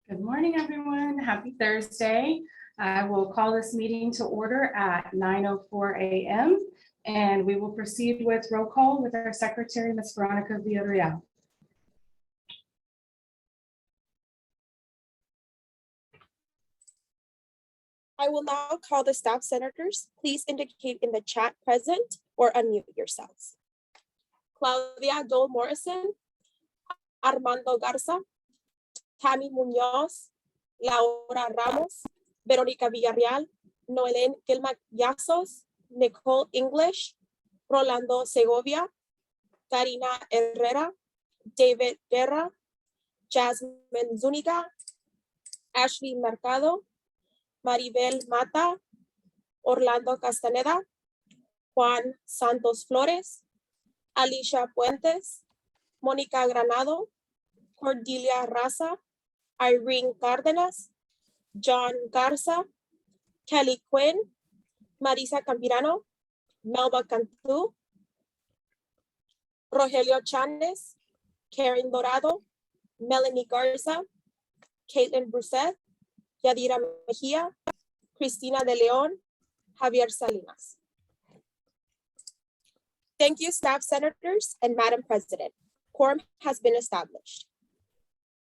Good morning, everyone. Happy Thursday. I will call this meeting to order at 9:04 a.m. and we will proceed with roll call with our secretary, Ms. Veronica Villarreal. I will now call the staff senators. Please indicate in the chat present or unmute yourselves. Claudia Dole Morrison, Armando Garza, Tammy Munoz, Laura Ramos, Veronica Villarreal, Noelen Gilma Yazos, Nicole English, Rolando Segovia, Karina Herrera, David Guerra, Jasmine Zuniga, Ashley Mercado, Maribel Mata, Orlando Castaneda, Juan Santos Flores, Alicia Puentes, Mónica Granado, Cordelia Raza, Irene Cárdenas, John Garza, Kelly Quinn, Marisa Campirano, Melba Cantú, Rogelio Chanes, Karen Dorado, Melanie Garza, Caitlin Brusset, Yadira Mejia, Cristina de Leon, Javier Salinas. Thank you, staff senators and Madam President. Quorum has been established.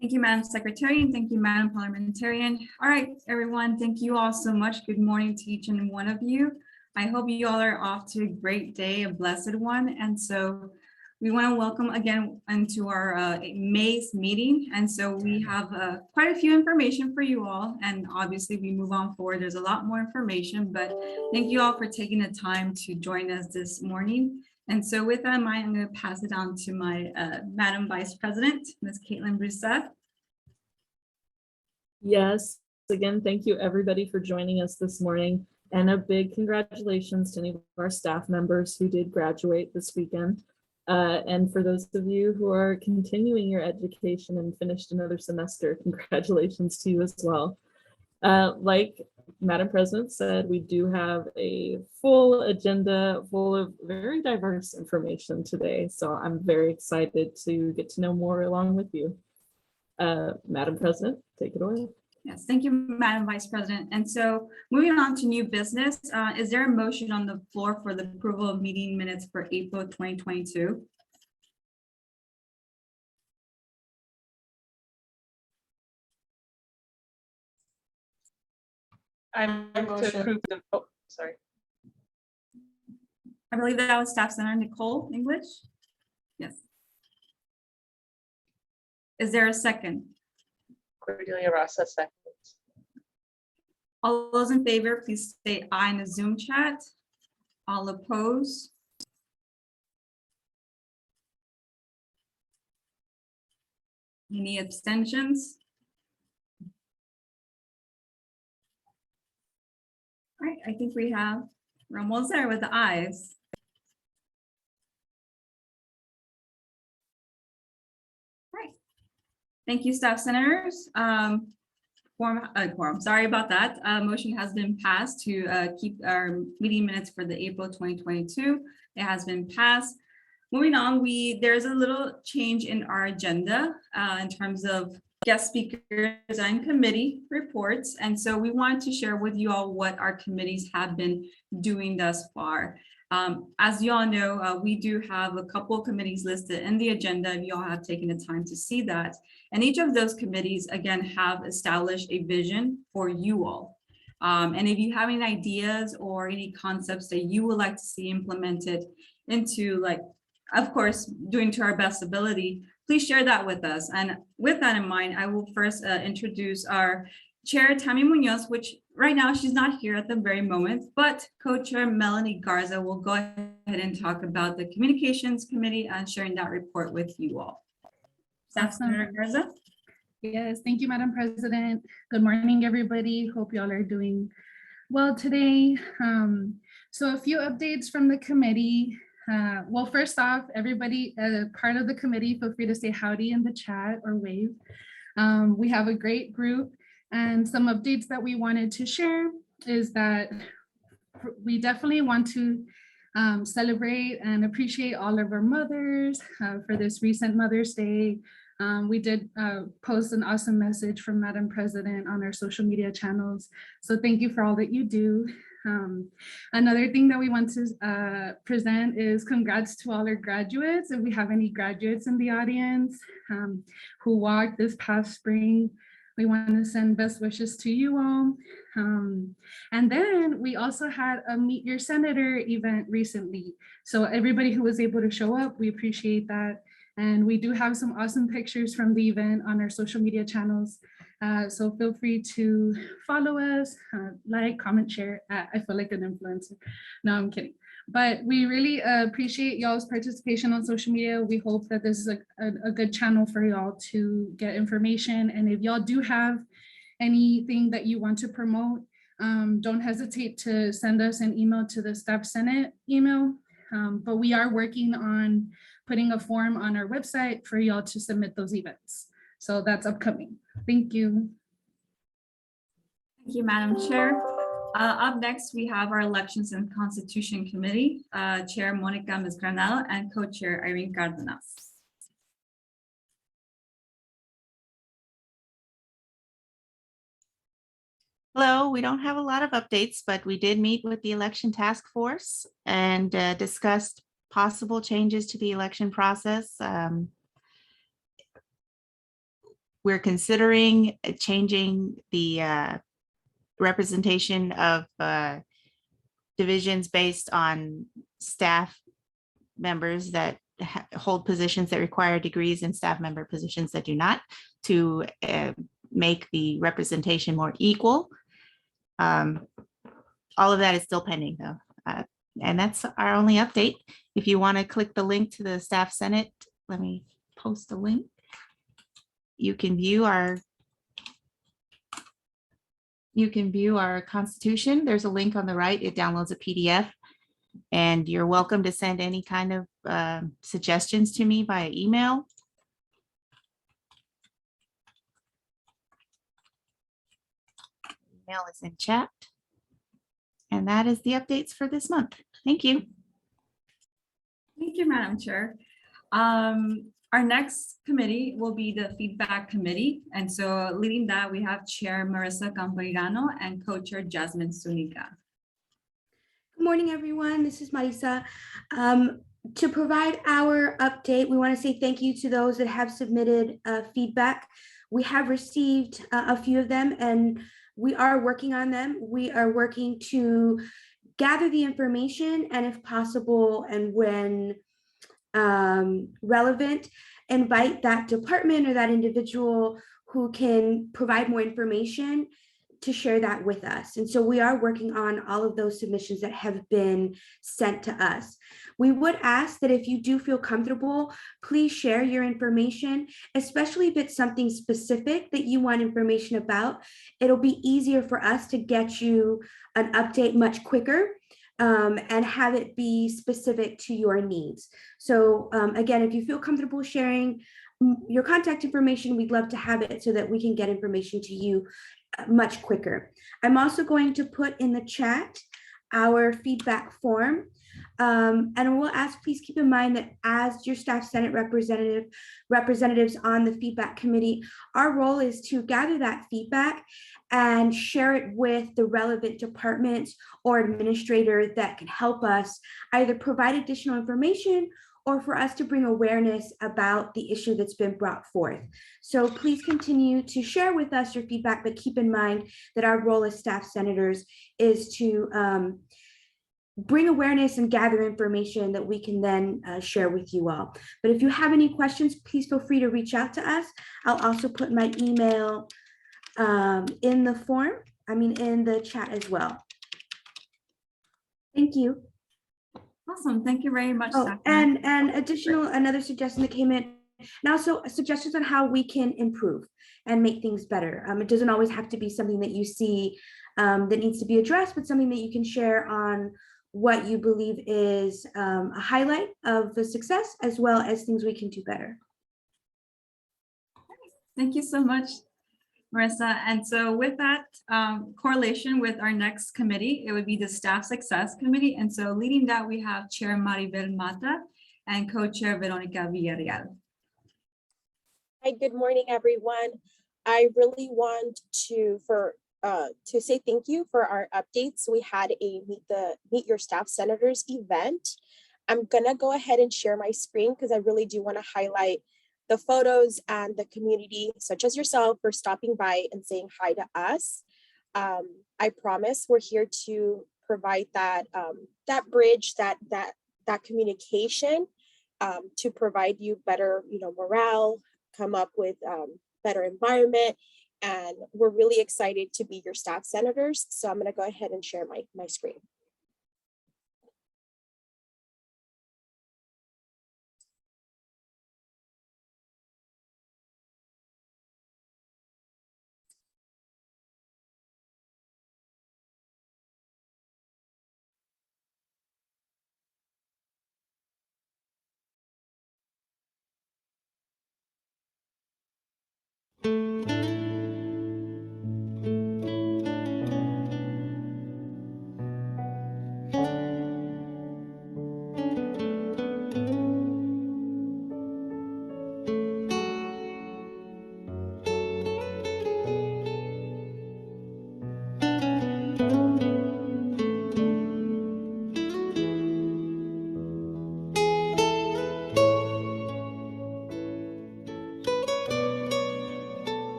Thank you, Madam Secretary, and thank you, Madam Parliamentarian. All right, everyone, thank you all so much. Good morning to each and one of you. I hope you all are off to a great day, a blessed one. And so we want to welcome again into our May's meeting. And so we have quite a few information for you all. And obviously we move on forward. There's a lot more information, but thank you all for taking the time to join us this morning. And so with that in mind, I'm going to pass it on to my Madam Vice President, Ms. Caitlin Brusset. Yes, again, thank you everybody for joining us this morning. And a big congratulations to any of our staff members who did graduate this weekend. And for those of you who are continuing your education and finished another semester, congratulations to you as well. Like Madam President said, we do have a full agenda full of very diverse information today. So I'm very excited to get to know more along with you. Madam President, take it away. Yes, thank you, Madam Vice President. And so moving on to new business, is there a motion on the floor for the approval of meeting minutes for April 2022? I move to approve the, oh, sorry. I believe that was Staff Center Nicole English. Yes. Is there a second? Cordelia Rasa seconds. All those in favor, please say aye in the Zoom chat. All opposed? Any abstentions? All right, I think we're almost there with the ayes. All right. Thank you, staff senators. Quorum, sorry about that. Motion has been passed to keep our meeting minutes for the April 2022. It has been passed. Moving on, there's a little change in our agenda in terms of guest speakers and committee reports. And so we want to share with you all what our committees have been doing thus far. As you all know, we do have a couple of committees listed in the agenda, and you all have taken the time to see that. And each of those committees, again, have established a vision for you all. And if you have any ideas or any concepts that you would like to see implemented into, like, of course, doing to our best ability, please share that with us. And with that in mind, I will first introduce our chair, Tammy Munoz, which right now she's not here at the very moment, but co-chair Melanie Garza will go ahead and talk about the communications committee and sharing that report with you all. Staff Senator Garza. Yes, thank you, Madam President. Good morning, everybody. Hope y'all are doing well today. So a few updates from the committee. Well, first off, everybody part of the committee, feel free to say howdy in the chat or wave. We have a great group, and some updates that we wanted to share is that we definitely want to celebrate and appreciate all of our mothers for this recent Mother's Day. We did post an awesome message from Madam President on our social media channels. So thank you for all that you do. Another thing that we want to present is congrats to all our graduates. If we have any graduates in the audience who walked this past spring, we want to send best wishes to you all. And then we also had a Meet Your Senator event recently. So everybody who was able to show up, we appreciate that. And we do have some awesome pictures from the event on our social media channels. So feel free to follow us, like, comment, share. I feel like an influencer. No, I'm kidding. But we really appreciate y'all's participation on social media. We hope that this is a good channel for y'all to get information. And if y'all do have anything that you want to promote, don't hesitate to send us an email to the Staff Senate email. But we are working on putting a form on our website for y'all to submit those events. So that's upcoming. Thank you. Thank you, Madam Chair. Up next, we have our Elections and Constitution Committee, Chair Monica Mezgranado and Co-Chair Irene Cardenas. Hello, we don't have a lot of updates, but we did meet with the election task force and discussed possible changes to the election process. We're considering changing the representation of divisions based on staff members that hold positions that require degrees and staff member positions that do not, to make the representation more equal. All of that is still pending though. And that's our only update. If you want to click the link to the Staff Senate, let me post a link. You can view our Constitution. There's a link on the right. It downloads a PDF, and you're welcome to send any kind of suggestions to me via email. email is in chat. And that is the updates for this month. Thank you. Thank you, Madam Chair. Our next committee will be the feedback committee. And so leading that, we have Chair Marissa Campoirano and Co-Chair Jasmine Sunica. Good morning, everyone. This is Marisa. To provide our update, we want to say thank you to those that have submitted feedback. We have received a few of them and we are working on them. We are working to gather the information and if possible and when relevant, invite that department or that individual who can provide more information to share that with us. And so we are working on all of those submissions that have been sent to us. We would ask that if you do feel comfortable, please share your information, especially if it's something specific that you want information about. It'll be easier for us to get you an update much quicker and have it be specific to your needs. So again, if you feel comfortable sharing your contact information, we'd love to have it so that we can get information to you much quicker. I'm also going to put in the chat our feedback form. And we'll ask, please keep in mind that as your staff Senate representatives on the feedback committee, our role is to gather that feedback and share it with the relevant departments or administrator that can help us either provide additional information or for us to bring awareness about the issue that's been brought forth. So please continue to share with us your feedback, but keep in mind that our role as staff senators is to bring awareness and gather information that we can then share with you all. But if you have any questions, please feel free to reach out to us. I'll also put my email in the chat as well. Thank you. Awesome. Thank you very much. Oh, Stephanie. and another suggestion that came in, and also suggestions on how we can improve and make things better. It doesn't always have to be something that you see that needs to be addressed, but something that you can share on what you believe is a highlight of the success, as well as things we can do better. Thank you so much, Marissa. And so with that correlation with our next committee, it would be the Staff Success Committee. And so leading that, we have Chair Maribel Mata and Co-Chair Veronica Villarreal. Hi, good morning, everyone. I really want to say thank you for our updates. We had a Meet Your Staff Senators event. I'm gonna go ahead and share my screen because I really do want to highlight the photos and the community, such as yourself, for stopping by and saying hi to us. I promise we're here to provide that that bridge, that communication to provide you better, morale, come up with better environment. And we're really excited to be your staff senators. So I'm going to go ahead and share my screen.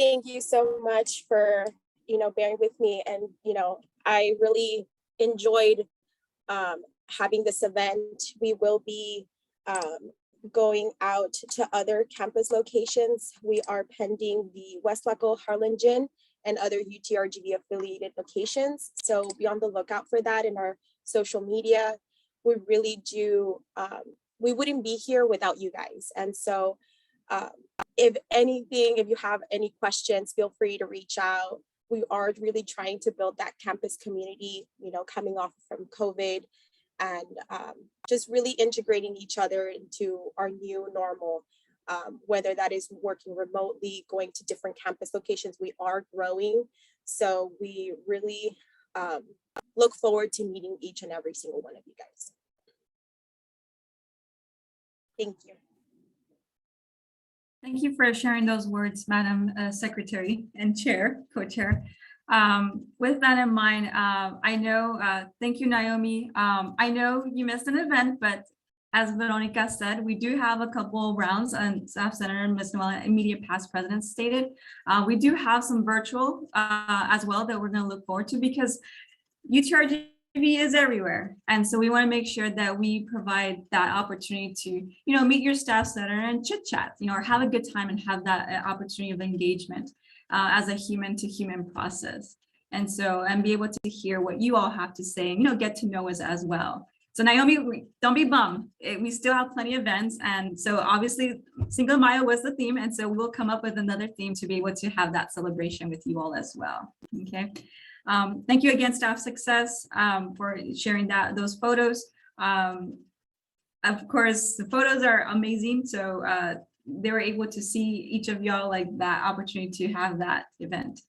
Thank you so much for, bearing with me. And, I really enjoyed having this event. We will be going out to other campus locations. We are pending the West Waco, Harlingen, and other UTRGV affiliated locations. So be on the lookout for that in our social media. We really do, we wouldn't be here without you guys. And so if you have any questions, feel free to reach out. We are really trying to build that campus community, coming off from COVID, and just really integrating each other into our new normal, whether that is working remotely, going to different campus locations. We are growing. So we really look forward to meeting each and every single one of you guys. Thank you. Thank you for sharing those words, Madam Secretary and Chair, Co-Chair. With that in mind, I know, thank you, Naomi. I know you missed an event, but as Veronica said, we do have a couple rounds, and Staff Senator Ms. Noel, immediate past president stated. We do have some virtual as well that we're going to look forward to, because UTRGV is everywhere. And so we want to make sure that we provide that opportunity to, meet your staff senator and chit chat, or have a good time and have that opportunity of engagement as a human to human process. And so, and be able to hear what you all have to say and, get to know us as well. So Naomi, don't be bummed. We still have plenty of events. And so obviously Cinco de Mayo was the theme. And so we'll come up with another theme to be able to have that celebration with you all as well. Okay. Thank you again, Staff Success, for sharing those photos. Of course, the photos are amazing. So they were able to see each of y'all, like that opportunity to have that event.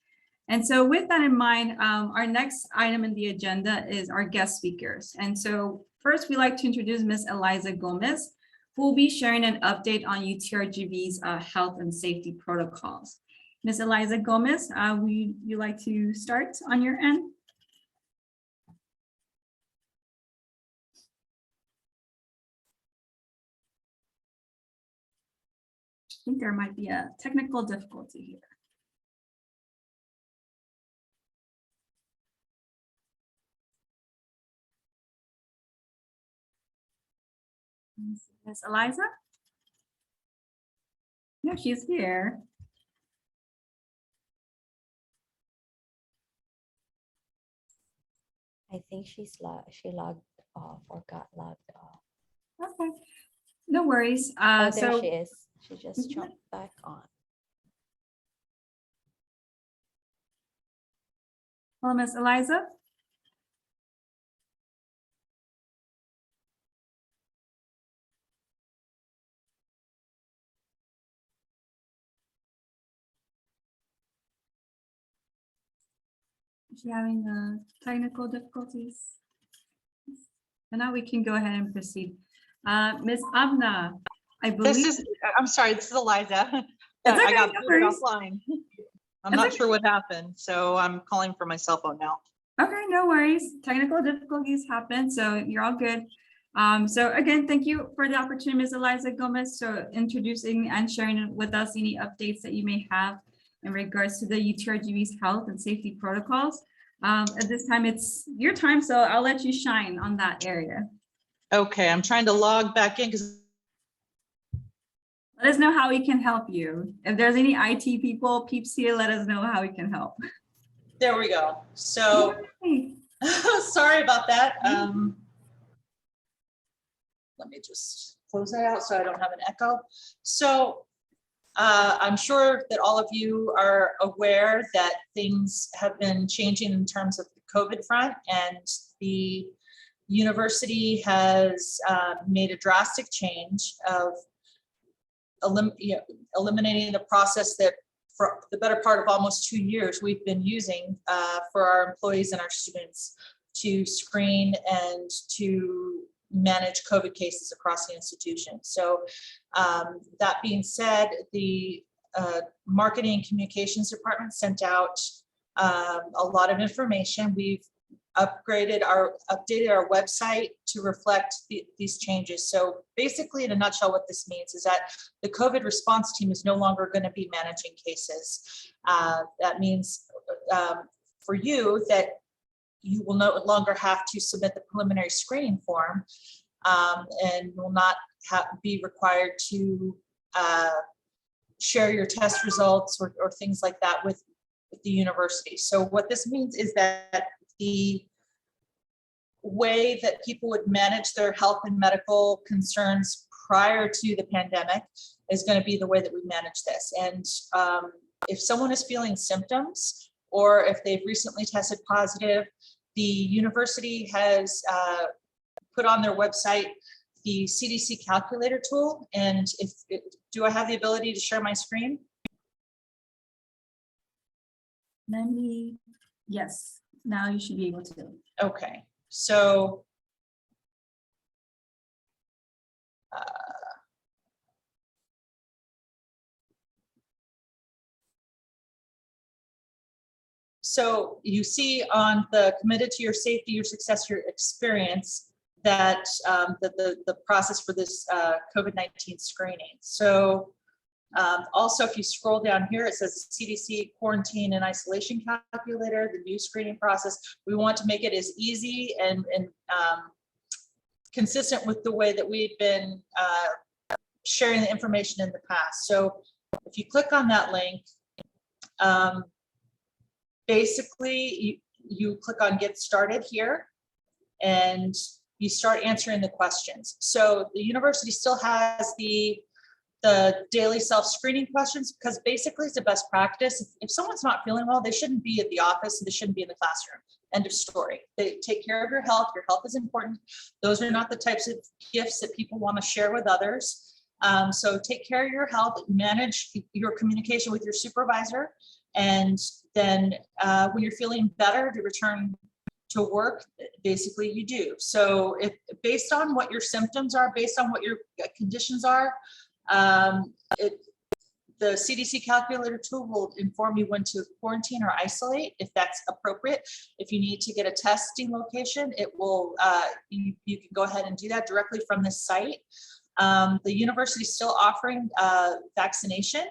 And so with that in mind, our next item in the agenda is our guest speakers. And so first, we'd like to introduce Ms. Eliza Gomez, who will be sharing an update on UTRGV's health and safety protocols. Ms. Eliza Gomez, would you like to start on your end? I think there might be a technical difficulty here. Ms. Eliza? No, she's here. I think she logged off or got logged off. Okay, no worries. Oh, there So she is. She just jumped back on. hello, Ms. Eliza. Is she having technical difficulties? And now we can go ahead and proceed. Ms. Abna, I believe. I'm sorry, this is Eliza. It's okay, I got no booted worries. offline. I'm It's not okay. sure what happened, so I'm calling from my cell phone now. Okay, no worries. Technical difficulties happen, so you're all good. So again, thank you for the opportunity, Ms. Eliza Gomez, so introducing and sharing with us any updates that you may have in regards to the UTRGV's health and safety protocols. At this time, it's your time, so I'll let you shine on that area. Okay, I'm trying to log back in because Let us know how we can help you. If there's any IT people, peeps here, let us know how we can help. there we go. So Hey. sorry about that. Let me just close that out so I don't have an echo. So I'm sure that all of you are aware that things have been changing in terms of the COVID front, and the university has made a drastic change of eliminating the process that for the better part of almost 2 years we've been using for our employees and our students to screen and to manage COVID cases across the institution. So that being said, the marketing and communications department sent out a lot of information. We've updated our website to reflect these changes. So basically, in a nutshell, what this means is that the COVID response team is no longer going to be managing cases. That means for you that you will no longer have to submit the preliminary screening form and will not be required to share your test results or things like that with the university. So what this means is that the way that people would manage their health and medical concerns prior to the pandemic is going to be the way that we manage this. And if someone is feeling symptoms or if they've recently tested positive, the university has put on their website the CDC calculator tool. And do I have the ability to share my screen? Yes, now you should be able to. Okay, so so you see on the committed to your safety, your success, your experience, that the process for this COVID-19 screening. So also, if you scroll down here, it says CDC quarantine and isolation calculator, the new screening process. We want to make it as easy and consistent with the way that we've been sharing the information in the past. So if you click on that link, basically you click on Get Started here, and you start answering the questions. So the university still has the daily self-screening questions, because basically it's a best practice. If someone's not feeling well, they shouldn't be at the office, and they shouldn't be in the classroom. End of story. They take care of your health. Your health is important. Those are not the types of gifts that people want to share with others. So take care of your health, manage your communication with your supervisor, and then when you're feeling better to return to work, basically you do. So if based on what your symptoms are, based on what your conditions are, the CDC calculator tool will inform you when to quarantine or isolate if that's appropriate. If you need to get a testing location, it will, you can go ahead and do that directly from this site. The university is still offering vaccination.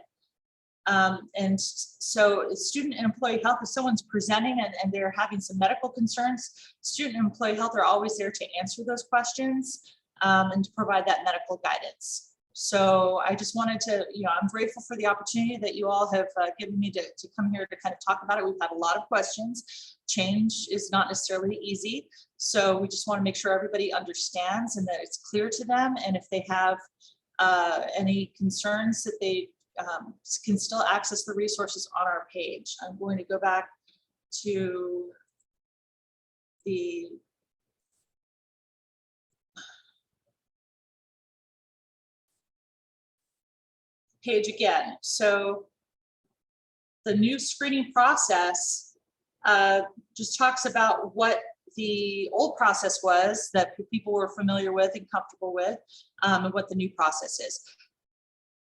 And so student and employee health, if someone's presenting and they're having some medical concerns, student and employee health are always there to answer those questions and to provide that medical guidance. So I just wanted to, I'm grateful for the opportunity that you all have given me to come here to kind of talk about it. We've had a lot of questions. Change is not necessarily easy. So we just want to make sure everybody understands and that it's clear to them. And if they have any concerns, that they can still access the resources on our page. I'm going to go back to the page again. So the new screening process just talks about what the old process was that people were familiar with and comfortable with, and what the new process is.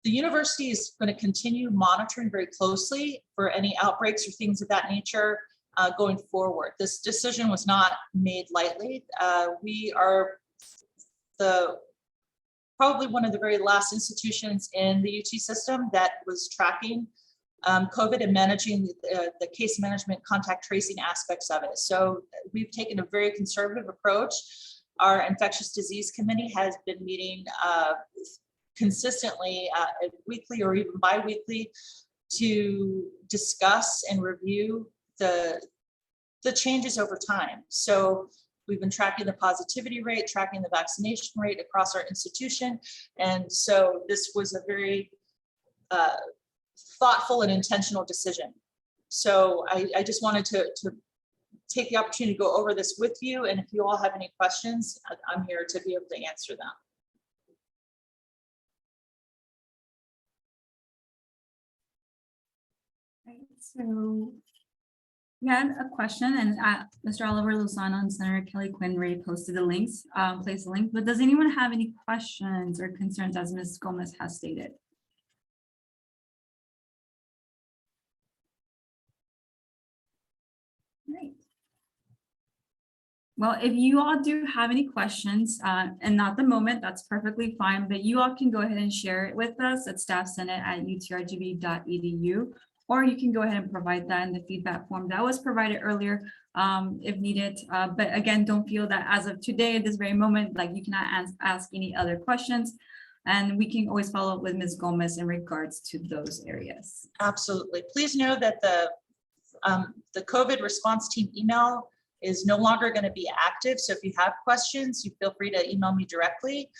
The university is going to continue monitoring very closely for any outbreaks or things of that nature going forward. This decision was not made lightly. We are probably one of the very last institutions in the UT system that was tracking COVID and managing the case management, contact tracing aspects of it. So we've taken a very conservative approach. Our infectious disease committee has been meeting consistently weekly or even bi-weekly to discuss and review the changes over time. So we've been tracking the positivity rate, tracking the vaccination rate across our institution. And so this was a very thoughtful and intentional decision. So I just wanted to take the opportunity to go over this with you. And if you all have any questions, I'm here to be able to answer them. Right, so we had a question, and Mr. Oliver Lozano and Senator Kelly Quinn already posted the links, placed the link, but does anyone have any questions or concerns, as Ms. Gomez has stated? Right. Well, if you all do have any questions, and not the moment, that's perfectly fine, but you all can go ahead and share it with us at staffsenate@utrgv.edu, or you can go ahead and provide that in the feedback form that was provided earlier, if needed. But again, don't feel that as of today, at this very moment, like you cannot ask any other questions. And we can always follow up with Ms. Gomez in regards to those areas. Absolutely. Please know that the COVID response team email is no longer going to be active. So if you have questions, you feel free to email me directly,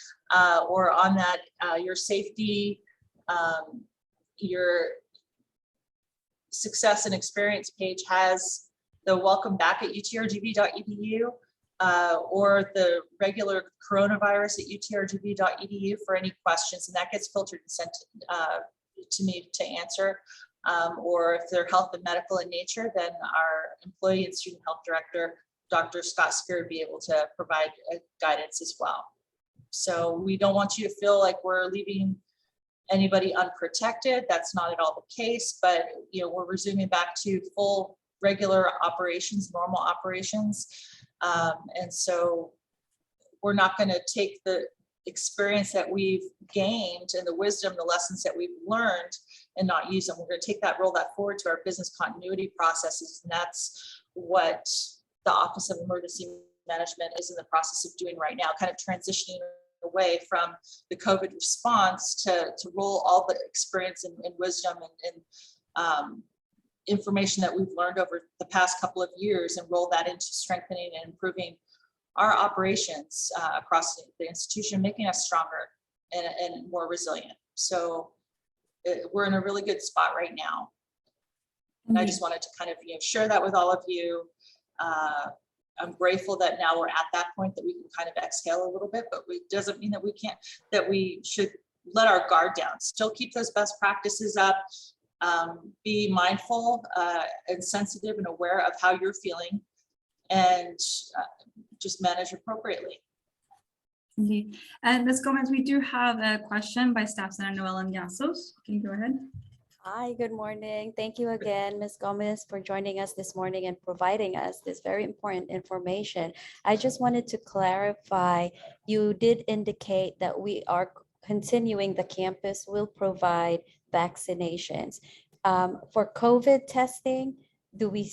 or on that, your safety, your success and experience page has the welcome back at utrgv.edu, or the regular coronavirus at utrgv.edu for any questions, and that gets filtered and sent to me to answer. Or if they're health and medical in nature, then our employee and student health director, Dr. Scott Spear, would be able to provide guidance as well. So we don't want you to feel like we're leaving anybody unprotected. That's not at all the case, but we're resuming back to full regular operations, normal operations. And so we're not going to take the experience that we've gained and the wisdom, the lessons that we've learned and not use them. We're going to take that, roll that forward to our business continuity processes. And that's what the Office of Emergency Management is in the process of doing right now, kind of transitioning away from the COVID response to roll all the experience and wisdom and information that we've learned over the past couple of years and roll that into strengthening and improving our operations across the institution, making us stronger and more resilient. So we're in a really good spot right now. And I just wanted to kind of share that with all of you. I'm grateful that now we're at that point that we can kind of exhale a little bit, but it doesn't mean that we can't, that we should let our guard down. Still keep those best practices up. Be mindful and sensitive and aware of how you're feeling, and just manage appropriately. Indeed. And Ms. Gomez, we do have a question by Staff Senator Noelan Llasos. Can you go ahead? Hi, good morning. Thank you again, Ms. Gomez, for joining us this morning and providing us this very important information. I just wanted to clarify, you did indicate that we are continuing, the campus will provide vaccinations. For COVID testing, are we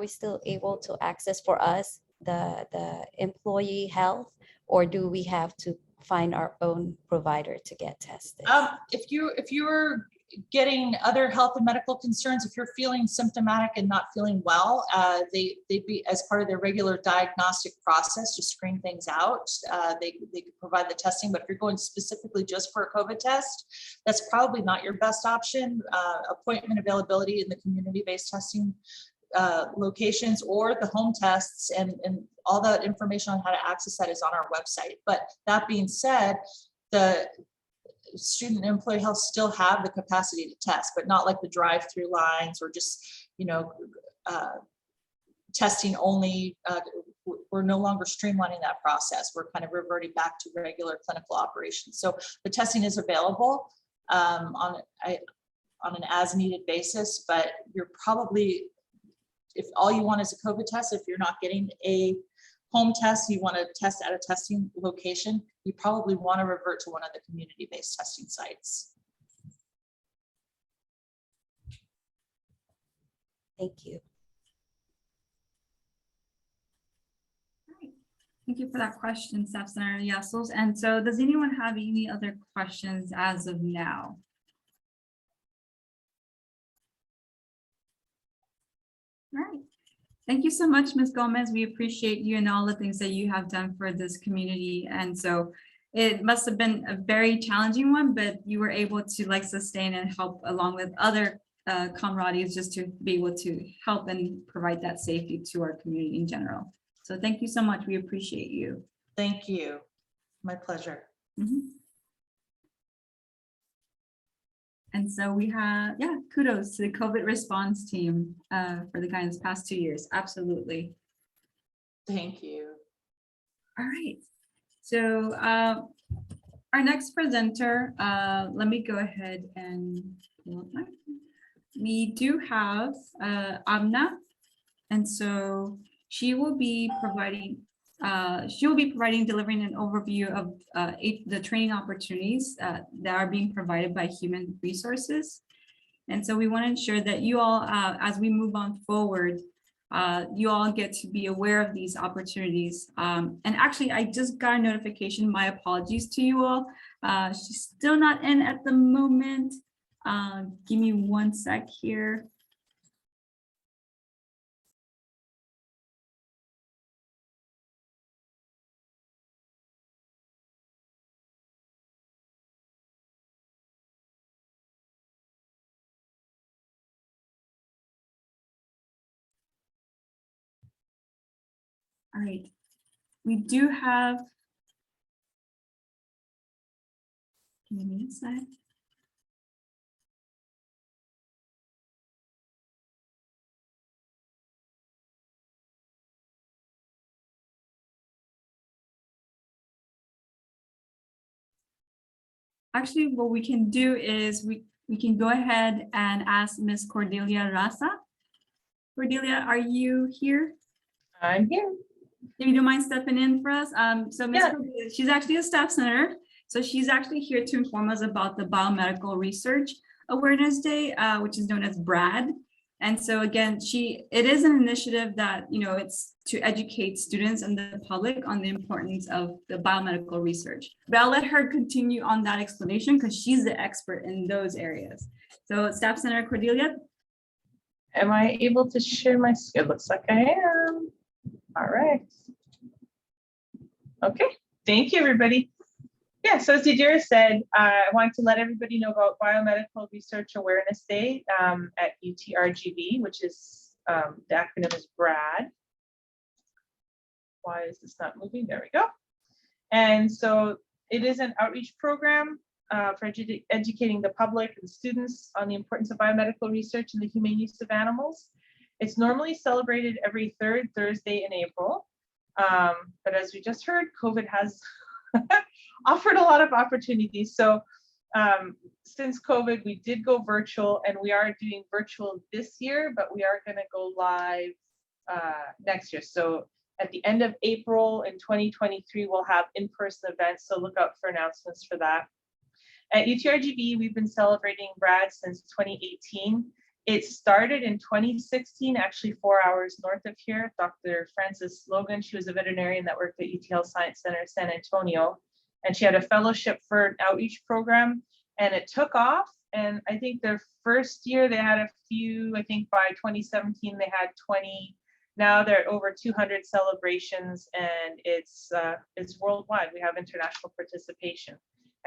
still able to access for us the employee health, or do we have to find our own provider to get tested? If you're getting other health and medical concerns, if you're feeling symptomatic and not feeling well, they'd be, as part of their regular diagnostic process, to screen things out. They could provide the testing, but if you're going specifically just for a COVID test, that's probably not your best option. Appointment availability in the community-based testing locations or the home tests, and all that information on how to access that is on our website. But that being said, the student and employee health still have the capacity to test, but not like the drive-through lines or just, testing only. We're no longer streamlining that process. We're kind of reverting back to regular clinical operations. So the testing is available on an as-needed basis, but you're probably, if all you want is a COVID test, if you're not getting a home test, you want to test at a testing location, you probably want to revert to one of the community-based testing sites. Thank you. Thank you for that question, Staff Senator Llasos. And so does anyone have any other questions as of now? All right. Thank you so much, Ms. Gomez. We appreciate you and all the things that you have done for this community. And so it must have been a very challenging one, but you were able to sustain and help along with other camaraderies just to be able to help and provide that safety to our community in general. So thank you so much. We appreciate you. Thank you. My pleasure. Mm-hmm. And so we have, kudos to the COVID response team for the guidance past 2 years. Absolutely. Thank you. All right. So our next presenter, let me go ahead and we do have Amna. And so She will be providing, delivering an overview of the training opportunities that are being provided by Human Resources. And so we want to ensure that you all, as we move on forward, you all get to be aware of these opportunities. And actually, I just got a notification, my apologies to you all. She's still not in at the moment. Give me one sec here. All right, we do have. Give me a sec. Actually, what we can do is we can go ahead and ask Miss Cordelia Raza. Cordelia, are you here? I'm here. If you don't mind stepping in for us. So Ms. Yeah. Cordelia, she's actually a staff senator. So she's actually here to inform us about the Biomedical Research Awareness Day, which is known as BRAD. And so again, it is an initiative that, it's to educate students and the public on the importance of the biomedical research. But I'll let her continue on that explanation because she's the expert in those areas. So Staff Senator Cordelia. Am I able to share my screen? It looks like I am. All right. Okay, thank you, everybody. Yeah, so as Yadira said, I wanted to let everybody know about Biomedical Research Awareness Day at UTRGV, which is, the acronym is BRAD. Why is this not moving? There we go. And so it is an outreach program for educating the public and students on the importance of biomedical research and the humane use of animals. It's normally celebrated every third Thursday in April. But as we just heard, COVID has offered a lot of opportunities. So since COVID, we did go virtual, and we are doing virtual this year, but we are going to go live next year. So at the end of April in 2023, we'll have in-person events. So look out for announcements for that. At UTRGV, we've been celebrating BRAD since 2018. It started in 2016, actually 4 hours north of here. Dr. Frances Logan, she was a veterinarian that worked at UT Health Science Center, San Antonio, and she had a fellowship for an outreach program, and it took off. And I think their first year they had a few, I think by 2017 they had 20. Now they're at over 200 celebrations, and it's worldwide. We have international participation.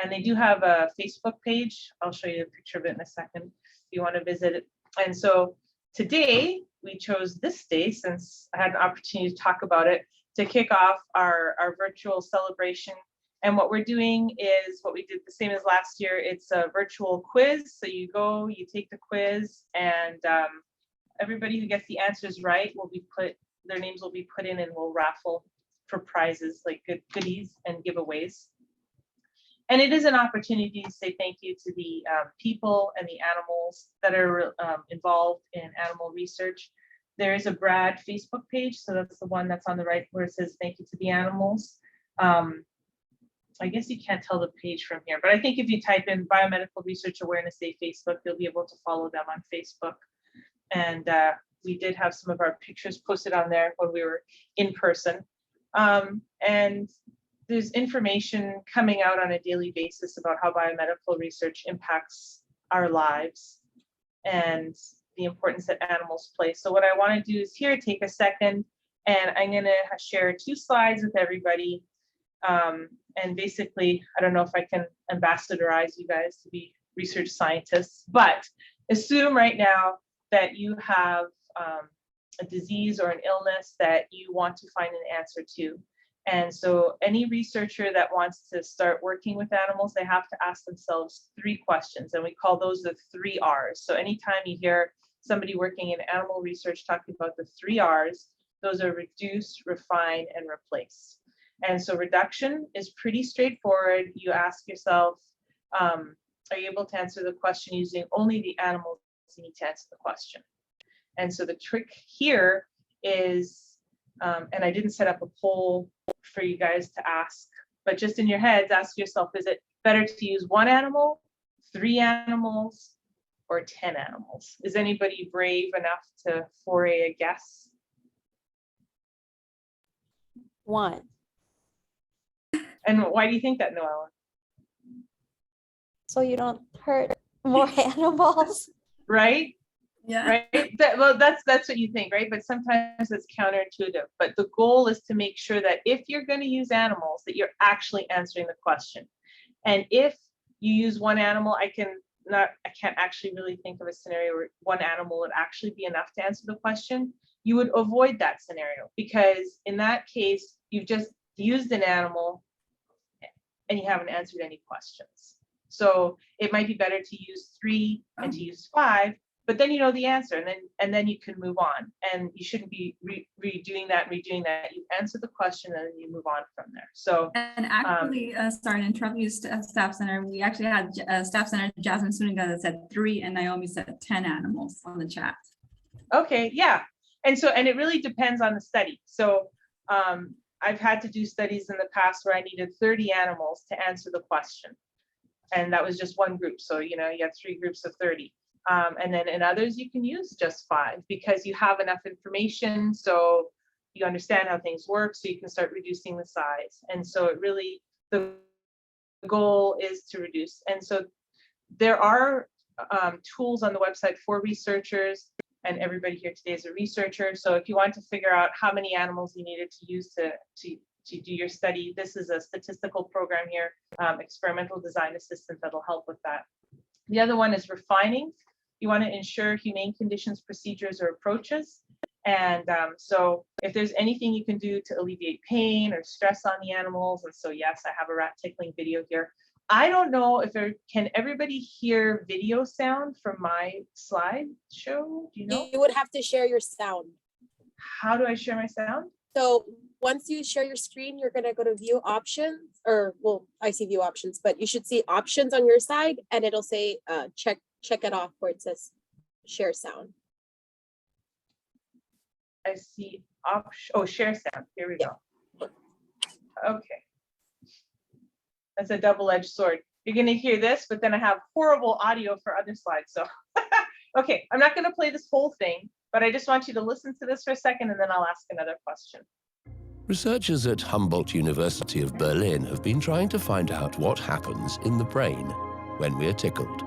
And they do have a Facebook page. I'll show you a picture of it in a second if you want to visit it. And so today we chose this day, since I had an opportunity to talk about it, to kick off our virtual celebration. And what we're doing is what we did the same as last year. It's a virtual quiz. So you go, you take the quiz, and everybody who gets the answers right will be their names will be put in, and we'll raffle for prizes like goodies and giveaways. And it is an opportunity to say thank you to the people and the animals that are involved in animal research. There is a BRAD Facebook page, so that's the one that's on the right where it says thank you to the animals. I guess you can't tell the page from here, but I think if you type in Biomedical Research Awareness Day Facebook, you'll be able to follow them on Facebook. And we did have some of our pictures posted on there when we were in person. And there's information coming out on a daily basis about how biomedical research impacts our lives and the importance that animals play. So what I want to do is here, take a second, and I'm going to share 2 slides with everybody. And basically, I don't know if I can ambassadorize you guys to be research scientists, but assume right now that you have a disease or an illness that you want to find an answer to. And so any researcher that wants to start working with animals, they have to ask themselves 3 questions, and we call those the 3 R's. So anytime you hear somebody working in animal research talking about the 3 R's, those are reduce, refine, and replace. And so reduction is pretty straightforward. You ask yourself, are you able to answer the question using only the animals you need to answer the question? And so the trick here is And I didn't set up a poll for you guys to ask, but just in your heads, ask yourself, is it better to use 1 animal, 3 animals, or 10 animals? Is anybody brave enough to foray a guess? 1. And why do you think that, Noella? So you don't hurt more animals. Right? Yeah. Right? Well, that's what you think, right? But sometimes it's counterintuitive. But the goal is to make sure that if you're going to use animals, that you're actually answering the question. And if you use 1 animal, I can't actually really think of a scenario where 1 animal would actually be enough to answer the question. You would avoid that scenario, because in that case, you've just used an animal and you haven't answered any questions. So it might be better to use 3 and to use 5, but then you know the answer, and then you can move on. And you shouldn't be redoing that. You answer the question and then you move on from there. So And actually, sorry to interrupt you, Staff Center, we actually had Staff Center Jasmine Suniga that said 3 and Naomi said 10 animals on the chat. okay, yeah. And it really depends on the study. So I've had to do studies in the past where I needed 30 animals to answer the question. And that was just one group. So, you have 3 groups of 30. And then in others, you can use just 5 because you have enough information. So you understand how things work. So you can start reducing the size. And so the goal is to reduce. And so there are tools on the website for researchers, and everybody here today is a researcher. So if you want to figure out how many animals you needed to use to do your study, this is a statistical program here, experimental design assistant that'll help with that. The other one is refining. You want to ensure humane conditions, procedures, or approaches. And so if there's anything you can do to alleviate pain or stress on the animals, and so yes, I have a rat tickling video here. I don't know if can everybody hear video sound from my slideshow? Do you know? You would have to share your sound. How do I share my sound? So once you share your screen, you're going to go to view options, or well, I see view options, but you should see options on your side, and it'll say check it off where it says share sound. I see share sound. Here we go. Okay. That's a double-edged sword. You're going to hear this, but then I have horrible audio for other slides. So, okay, I'm not going to play this whole thing, but I just want you to listen to this for a second, and then I'll ask another question. Researchers at Humboldt University of Berlin have been trying to find out what happens in the brain when we're tickled.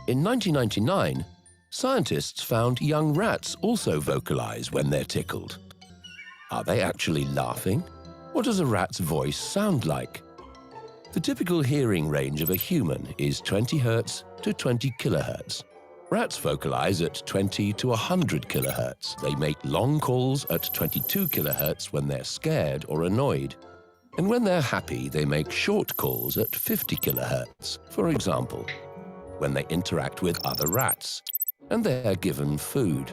In 1999, scientists found young rats also vocalize when they're tickled. Are they actually laughing? What does a rat's voice sound like? The typical hearing range of a human is 20 Hz to 20 kHz. Rats vocalize at 20 to 100 kHz. They make long calls at 22 kHz when they're scared or annoyed. And when they're happy, they make short calls at 50 kHz. For example, when they interact with other rats and they're given food.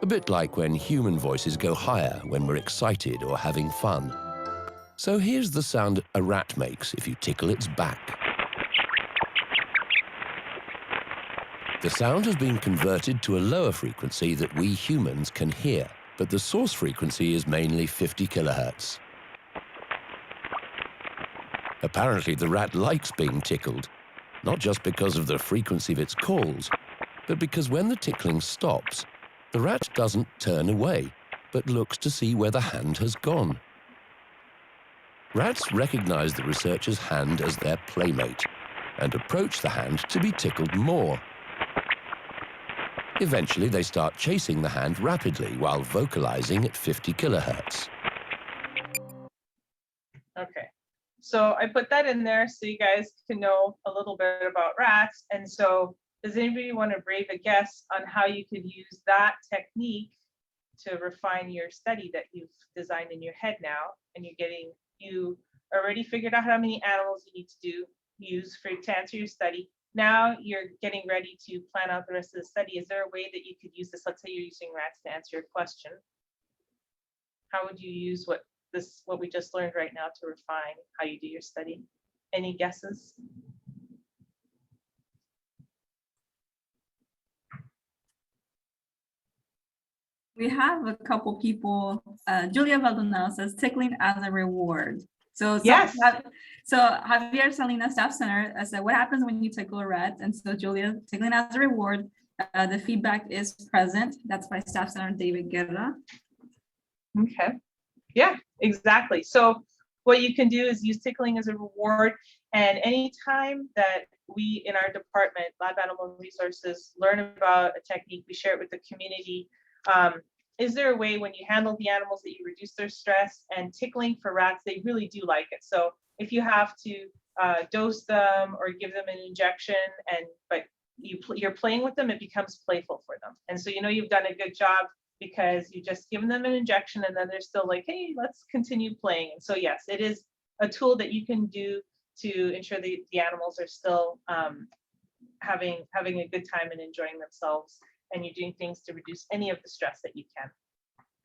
A bit like when human voices go higher when we're excited or having fun. So here's the sound a rat makes if you tickle its back. The sound has been converted to a lower frequency that we humans can hear, but the source frequency is mainly 50 kHz. Apparently, the rat likes being tickled, not just because of the frequency of its calls, but because when the tickling stops, the rat doesn't turn away, but looks to see where the hand has gone. Rats recognize the researcher's hand as their playmate and approach the hand to be tickled more. Eventually, they start chasing the hand rapidly while vocalizing at 50 kHz. Okay, so I put that in there so you guys can know a little bit about rats. And so does anybody want to brave a guess on how you could use that technique to refine your study that you've designed in your head now? And you already figured out how many animals you need to use to answer your study. Now you're getting ready to plan out the rest of the study. Is there a way that you could use this? Let's say you're using rats to answer your question. How would you use what we just learned right now to refine how you do your study? Any guesses? We have a couple people, Julia Valdonado says tickling as a reward. So, Yes. so Javier Salinas, staff center, said, what happens when you tickle a rat? And so Julia, tickling as a reward, the feedback is present. That's by staff center David Guerra. Okay. Yeah, exactly. So what you can do is use tickling as a reward. And anytime that we in our department, Lab Animal Resources, learn about a technique, we share it with the community. Is there a way when you handle the animals that you reduce their stress? And tickling for rats, they really do like it. So if you have to dose them or give them an injection, but you're playing with them, it becomes playful for them. And so you've done a good job because you just given them an injection and then they're still like, hey, let's continue playing. And so yes, it is a tool that you can do to ensure the animals are still having a good time and enjoying themselves, and you're doing things to reduce any of the stress that you can.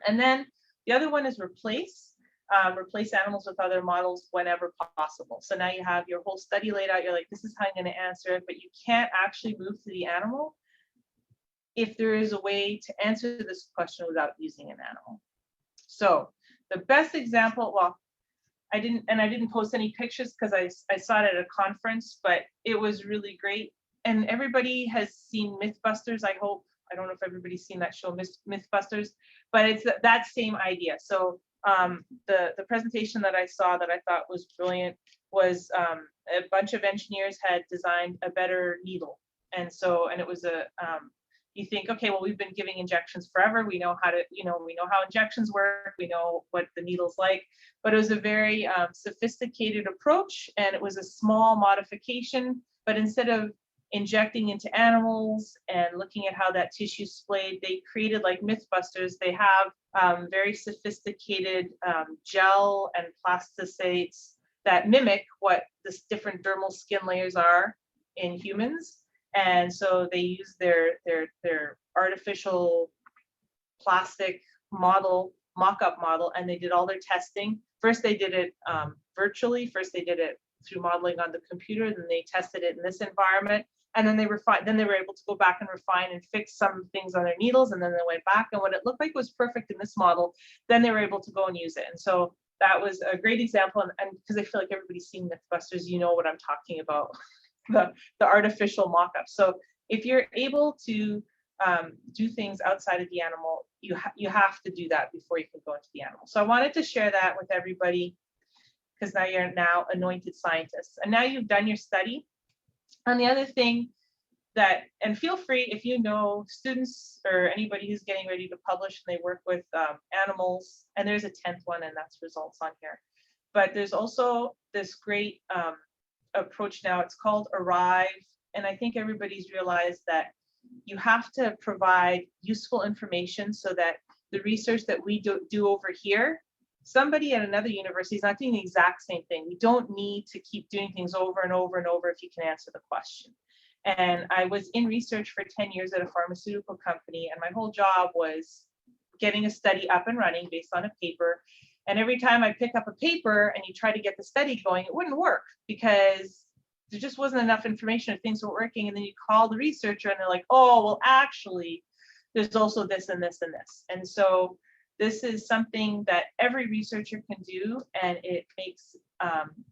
And then the other one is replace animals with other models whenever possible. So now you have your whole study laid out, you're like, this is how I'm going to answer it, but you can't actually move to the animal if there is a way to answer this question without using an animal. So the best example, well, I didn't post any pictures because I saw it at a conference, but it was really great. And everybody has seen Mythbusters, I hope. I don't know if everybody's seen that show, Mythbusters, but it's that same idea. So the presentation that I saw that I thought was brilliant was a bunch of engineers had designed a better needle. And it was you think, okay, well, we've been giving injections forever. We know how to, we know how injections work. We know what the needle's like, but it was a very sophisticated approach, and it was a small modification. But instead of injecting into animals and looking at how that tissue splayed, they created, like Mythbusters, they have very sophisticated gel and plasticates that mimic what the different dermal skin layers are in humans. And so they use their artificial plastic model, mock-up model, and they did all their testing. First, they did it virtually. First, they did it through modeling on the computer. Then they tested it in this environment. And then they refined. Then they were able to go back and refine and fix some things on their needles. And then they went back, and what it looked like was perfect in this model. Then they were able to go and use it. And so that was a great example. And because I feel like everybody's seen Mythbusters, you know what I'm talking about. The artificial mock-up. So if you're able to do things outside of the animal, you have to do that before you can go into the animal. So I wanted to share that with everybody, because now you're anointed scientists, and now you've done your study. And the other thing and feel free, if you know students or anybody who's getting ready to publish and they work with animals, and there's a 10th one, and that's results on here. But there's also this great approach now. It's called Arrive, and I think everybody's realized that you have to provide useful information so that the research that we do over here, somebody at another university is not doing the exact same thing. We don't need to keep doing things over and over and over if you can answer the question. And I was in research for 10 years at a pharmaceutical company, and my whole job was getting a study up and running based on a paper. And every time I pick up a paper and you try to get the study going, it wouldn't work because there just wasn't enough information if things were working. And then you call the researcher and they're like, oh, well, actually, there's also this and this and this. And so this is something that every researcher can do, and it makes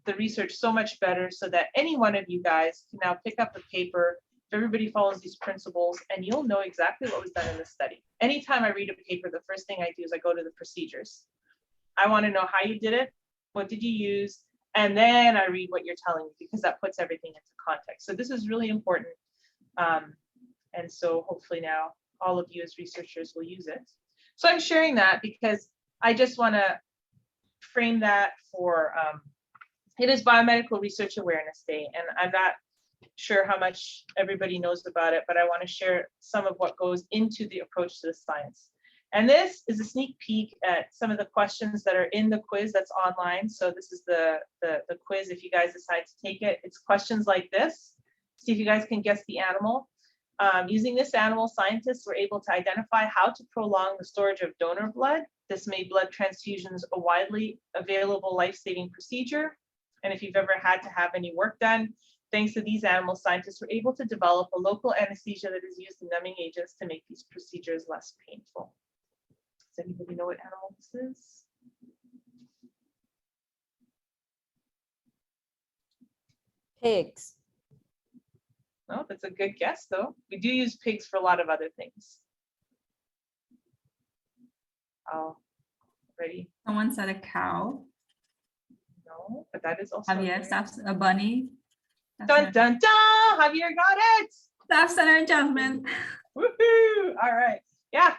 the research so much better, so that any one of you guys can now pick up a paper. If everybody follows these principles, and you'll know exactly what was done in the study. Anytime I read a paper, the first thing I do is I go to the procedures. I want to know how you did it, what did you use, and then I read what you're telling me, because that puts everything into context. So this is really important. And so hopefully now all of you as researchers will use it. So I'm sharing that because I just want to frame that for, it is Biomedical Research Awareness Day, and I'm not sure how much everybody knows about it, but I want to share some of what goes into the approach to the science. And this is a sneak peek at some of the questions that are in the quiz that's online. So this is the quiz if you guys decide to take it. It's questions like this. See if you guys can guess the animal. Using this animal, scientists were able to identify how to prolong the storage of donor blood. This made blood transfusions a widely available life-saving procedure. And if you've ever had to have any work done, thanks to these animals, scientists were able to develop a local anesthesia that is used in numbing agents to make these procedures less painful. Does anybody know what animal this is? Pigs. No, that's a good guess, though. We do use pigs for a lot of other things. Oh, ready? Someone said a cow. No, but that is also. Javier, staff, a bunny. Dun dun dun! Javier got it. Staff Center adjustment. Woohoo! All right. Yeah,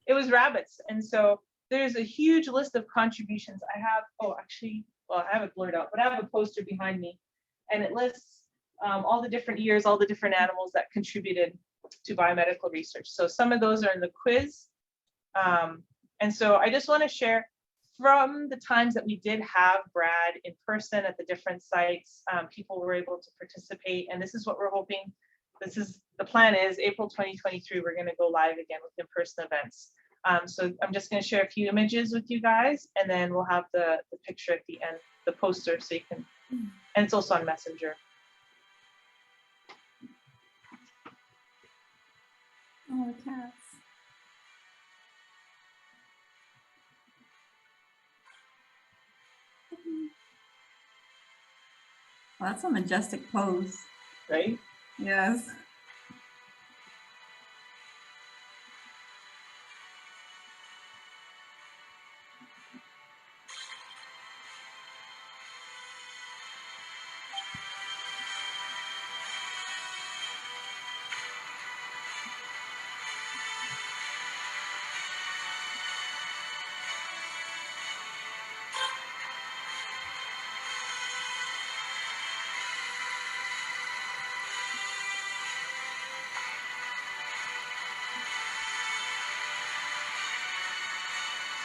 it was rabbits. And so there's a huge list of contributions. I have, oh, actually, well, I have it blurred out, but I have a poster behind me and it lists all the different years, all the different animals that contributed to biomedical research. So some of those are in the quiz. And so I just want to share from the times that we did have Brad in person at the different sites, people were able to participate. And this is what we're hoping. This is the plan is April 2023, we're going to go live again with in-person events. So I'm just going to share a few images with you guys, and then we'll have the picture at the end, the poster, so you can, and it's also on Messenger. Oh, the cats. Well, that's a majestic pose. Right? Yes.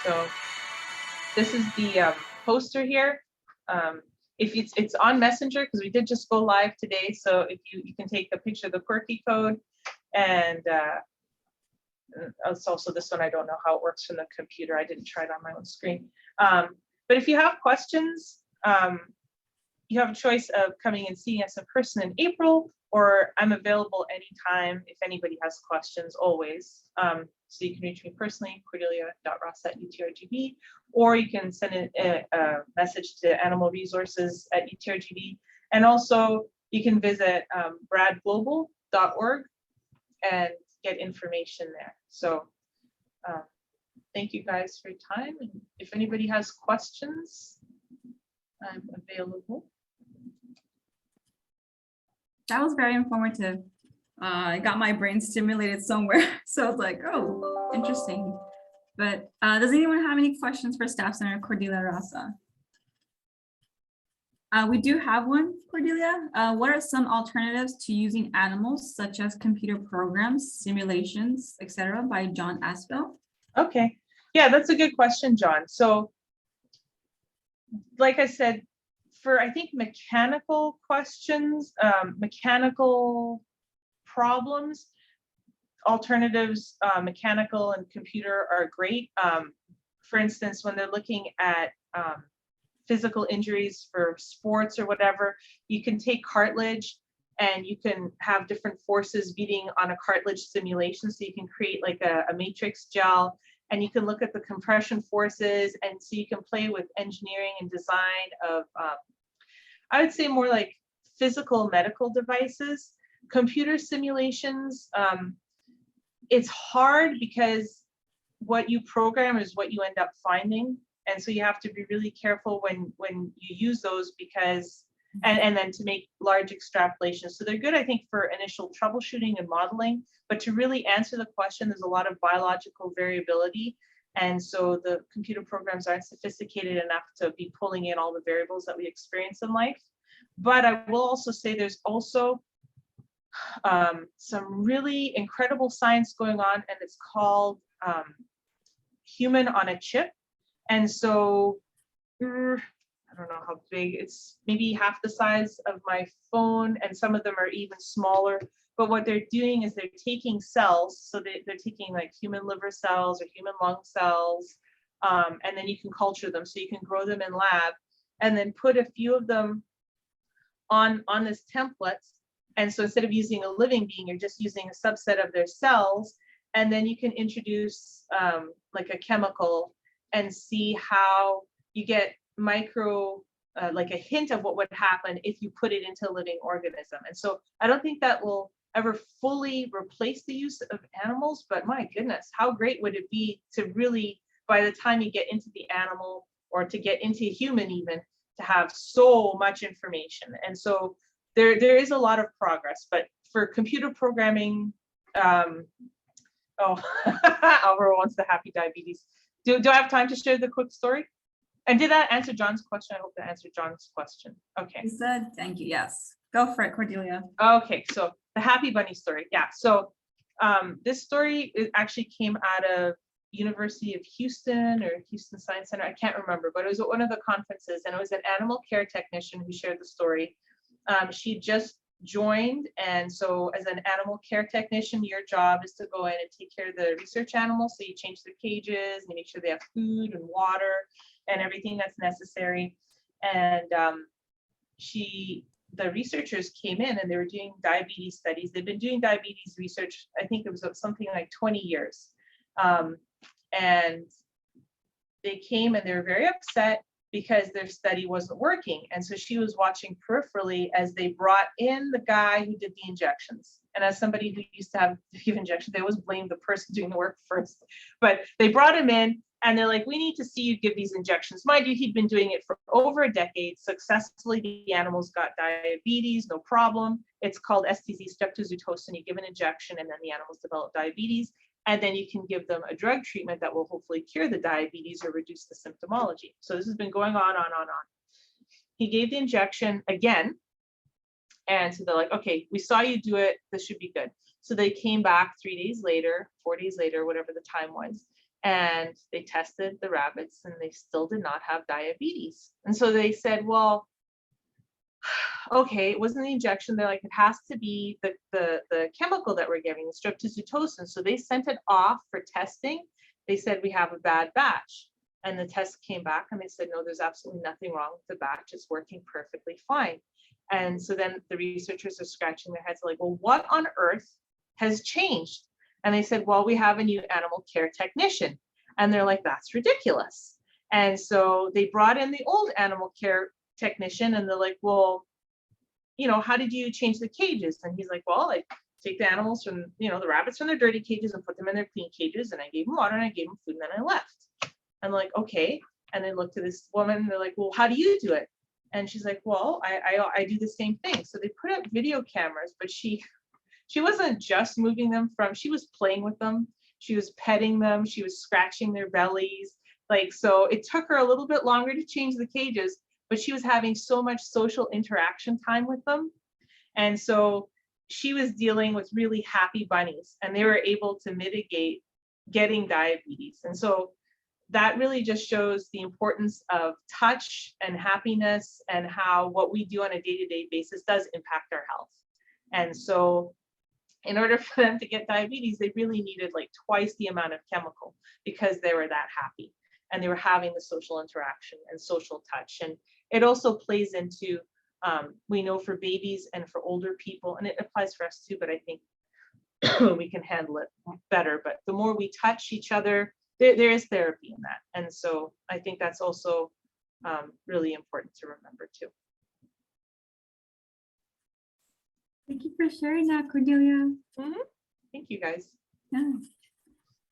So this is the poster here. If it's on Messenger, because we did just go live today. So if you can take a picture of the quirky code, and it's also this one. I don't know how it works from the computer. I didn't try it on my own screen. But if you have questions, you have a choice of coming and seeing us in person in April, or I'm available anytime if anybody has questions, always. So you can reach me personally, cordelia.ross@utrgb, or you can send a message to Animal Resources at UTRGB. And also you can visit bradglobal.org and get information there. So thank you guys for your time. And if anybody has questions, I'm available. That was very informative. It got my brain stimulated somewhere. So it's like, oh, interesting. But does anyone have any questions for Staff Center Cordelia Rasa? We do have one, Cordelia. What are some alternatives to using animals, such as computer programs, simulations, etc., by John Aspel? Okay, yeah, that's a good question, John. So like I said, for I think mechanical questions, mechanical problems, alternatives, mechanical and computer are great. For instance, when they're looking at physical injuries for sports or whatever, you can take cartilage and you can have different forces beating on a cartilage simulation. So you can create like a matrix gel, and you can look at the compression forces, and so you can play with engineering and design of, I would say more like physical medical devices. Computer simulations, it's hard because what you program is what you end up finding. And so you have to be really careful when you use those, because, and then to make large extrapolations. So they're good, I think, for initial troubleshooting and modeling, but to really answer the question, there's a lot of biological variability. And so the computer programs aren't sophisticated enough to be pulling in all the variables that we experience in life. But I will also say there's also some really incredible science going on, and it's called human on a chip. And so I don't know how big, it's maybe half the size of my phone, and some of them are even smaller. But what they're doing is they're taking cells, so they're taking like human liver cells or human lung cells, and then you can culture them, so you can grow them in lab, and then put a few of them on this template. And so instead of using a living being, you're just using a subset of their cells, and then you can introduce like a chemical and see how you get like a hint of what would happen if you put it into a living organism. And so I don't think that will ever fully replace the use of animals, but my goodness, how great would it be to really, by the time you get into the animal or to get into human even, to have so much information. And so there is a lot of progress, but for computer programming, Alvaro wants the happy diabetes. Do I have time to share the quick story? And did that answer John's question? I hope that answered John's question. Okay. You said, thank you. Yes. Go for it, Cordelia. Okay, so the Happy Bunny story. Yeah, so this story actually came out of University of Houston or Houston Science Center. I can't remember, but it was at one of the conferences, and it was an animal care technician who shared the story. She just joined, and so as an animal care technician, your job is to go in and take care of the research animals. So you change their cages, you make sure they have food and water and everything that's necessary. And the researchers came in and they were doing diabetes studies. They've been doing diabetes research, I think it was something like 20 years. And they came and they were very upset because their study wasn't working. And so she was watching peripherally as they brought in the guy who did the injections. And as somebody who used to have to give injections, they always blame the person doing the work first. But they brought him in and they're like, we need to see you give these injections. Mind you, he'd been doing it for over a decade. Successfully, the animals got diabetes, no problem. It's called STZ, streptozotocin. You give an injection and then the animals develop diabetes. And then you can give them a drug treatment that will hopefully cure the diabetes or reduce the symptomology. So this has been going on. He gave the injection again. And so they're like, okay, we saw you do it. This should be good. So they came back 3 days later, 4 days later, whatever the time was. And they tested the rabbits and they still did not have diabetes. And so they said, well, okay, it wasn't the injection. They're like, it has to be the chemical that we're giving, the streptozotocin. So they sent it off for testing. They said, we have a bad batch. And the test came back and they said, no, there's absolutely nothing wrong with the batch. It's working perfectly fine. And so then the researchers are scratching their heads like, well, what on earth has changed? And they said, well, we have a new animal care technician. And they're like, that's ridiculous. And so they brought in the old animal care technician and they're like, well, you know, how did you change the cages? And he's like, well, I take the animals from, you know, the rabbits from their dirty cages and put them in their clean cages. And I gave them water and I gave them food and then I left. I'm like, okay. And they looked to this woman and they're like, well, how do you do it? And she's like, well, I do the same thing. So they put up video cameras, but she wasn't just moving them from, she was playing with them. She was petting them. She was scratching their bellies. Like, so it took her a little bit longer to change the cages, but she was having so much social interaction time with them. And so she was dealing with really happy bunnies and they were able to mitigate getting diabetes. And so that really just shows the importance of touch and happiness and how what we do on a day-to-day basis does impact our health. And so in order for them to get diabetes, they really needed like twice the amount of chemical because they were that happy and they were having the social interaction and social touch. And it also plays into, we know for babies and for older people, and it applies for us too, but I think we can handle it better. But the more we touch each other, there is therapy in that. And so I think that's also really important to remember too. Thank you for sharing that, Cordelia. Thank you guys. Yeah.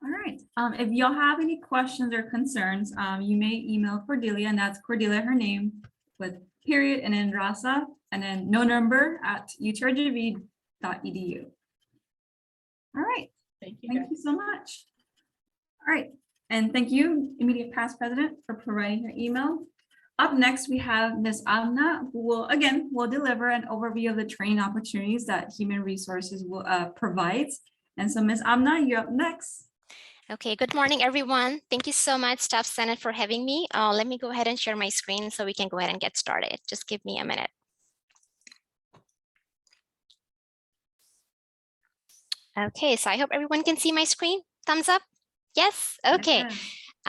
All right. If y'all have any questions or concerns, you may email Cordelia, and that's Cordelia, her name, with period and then Rasa, and then no number at utrgv.edu. All right. Thank you. Thank you so much. All right. And thank you, immediate past president, for providing your email. Up next, we have Ms. Amna, who will deliver an overview of the training opportunities that Human Resources will provides. And so Ms. Amna, you're up next. Okay, good morning, everyone. Thank you so much, Staff Senate, for having me. Let me go ahead and share my screen so we can go ahead and get started. Just give me a minute. Okay, so I hope everyone can see my screen. Thumbs up. Yes, okay. Yeah.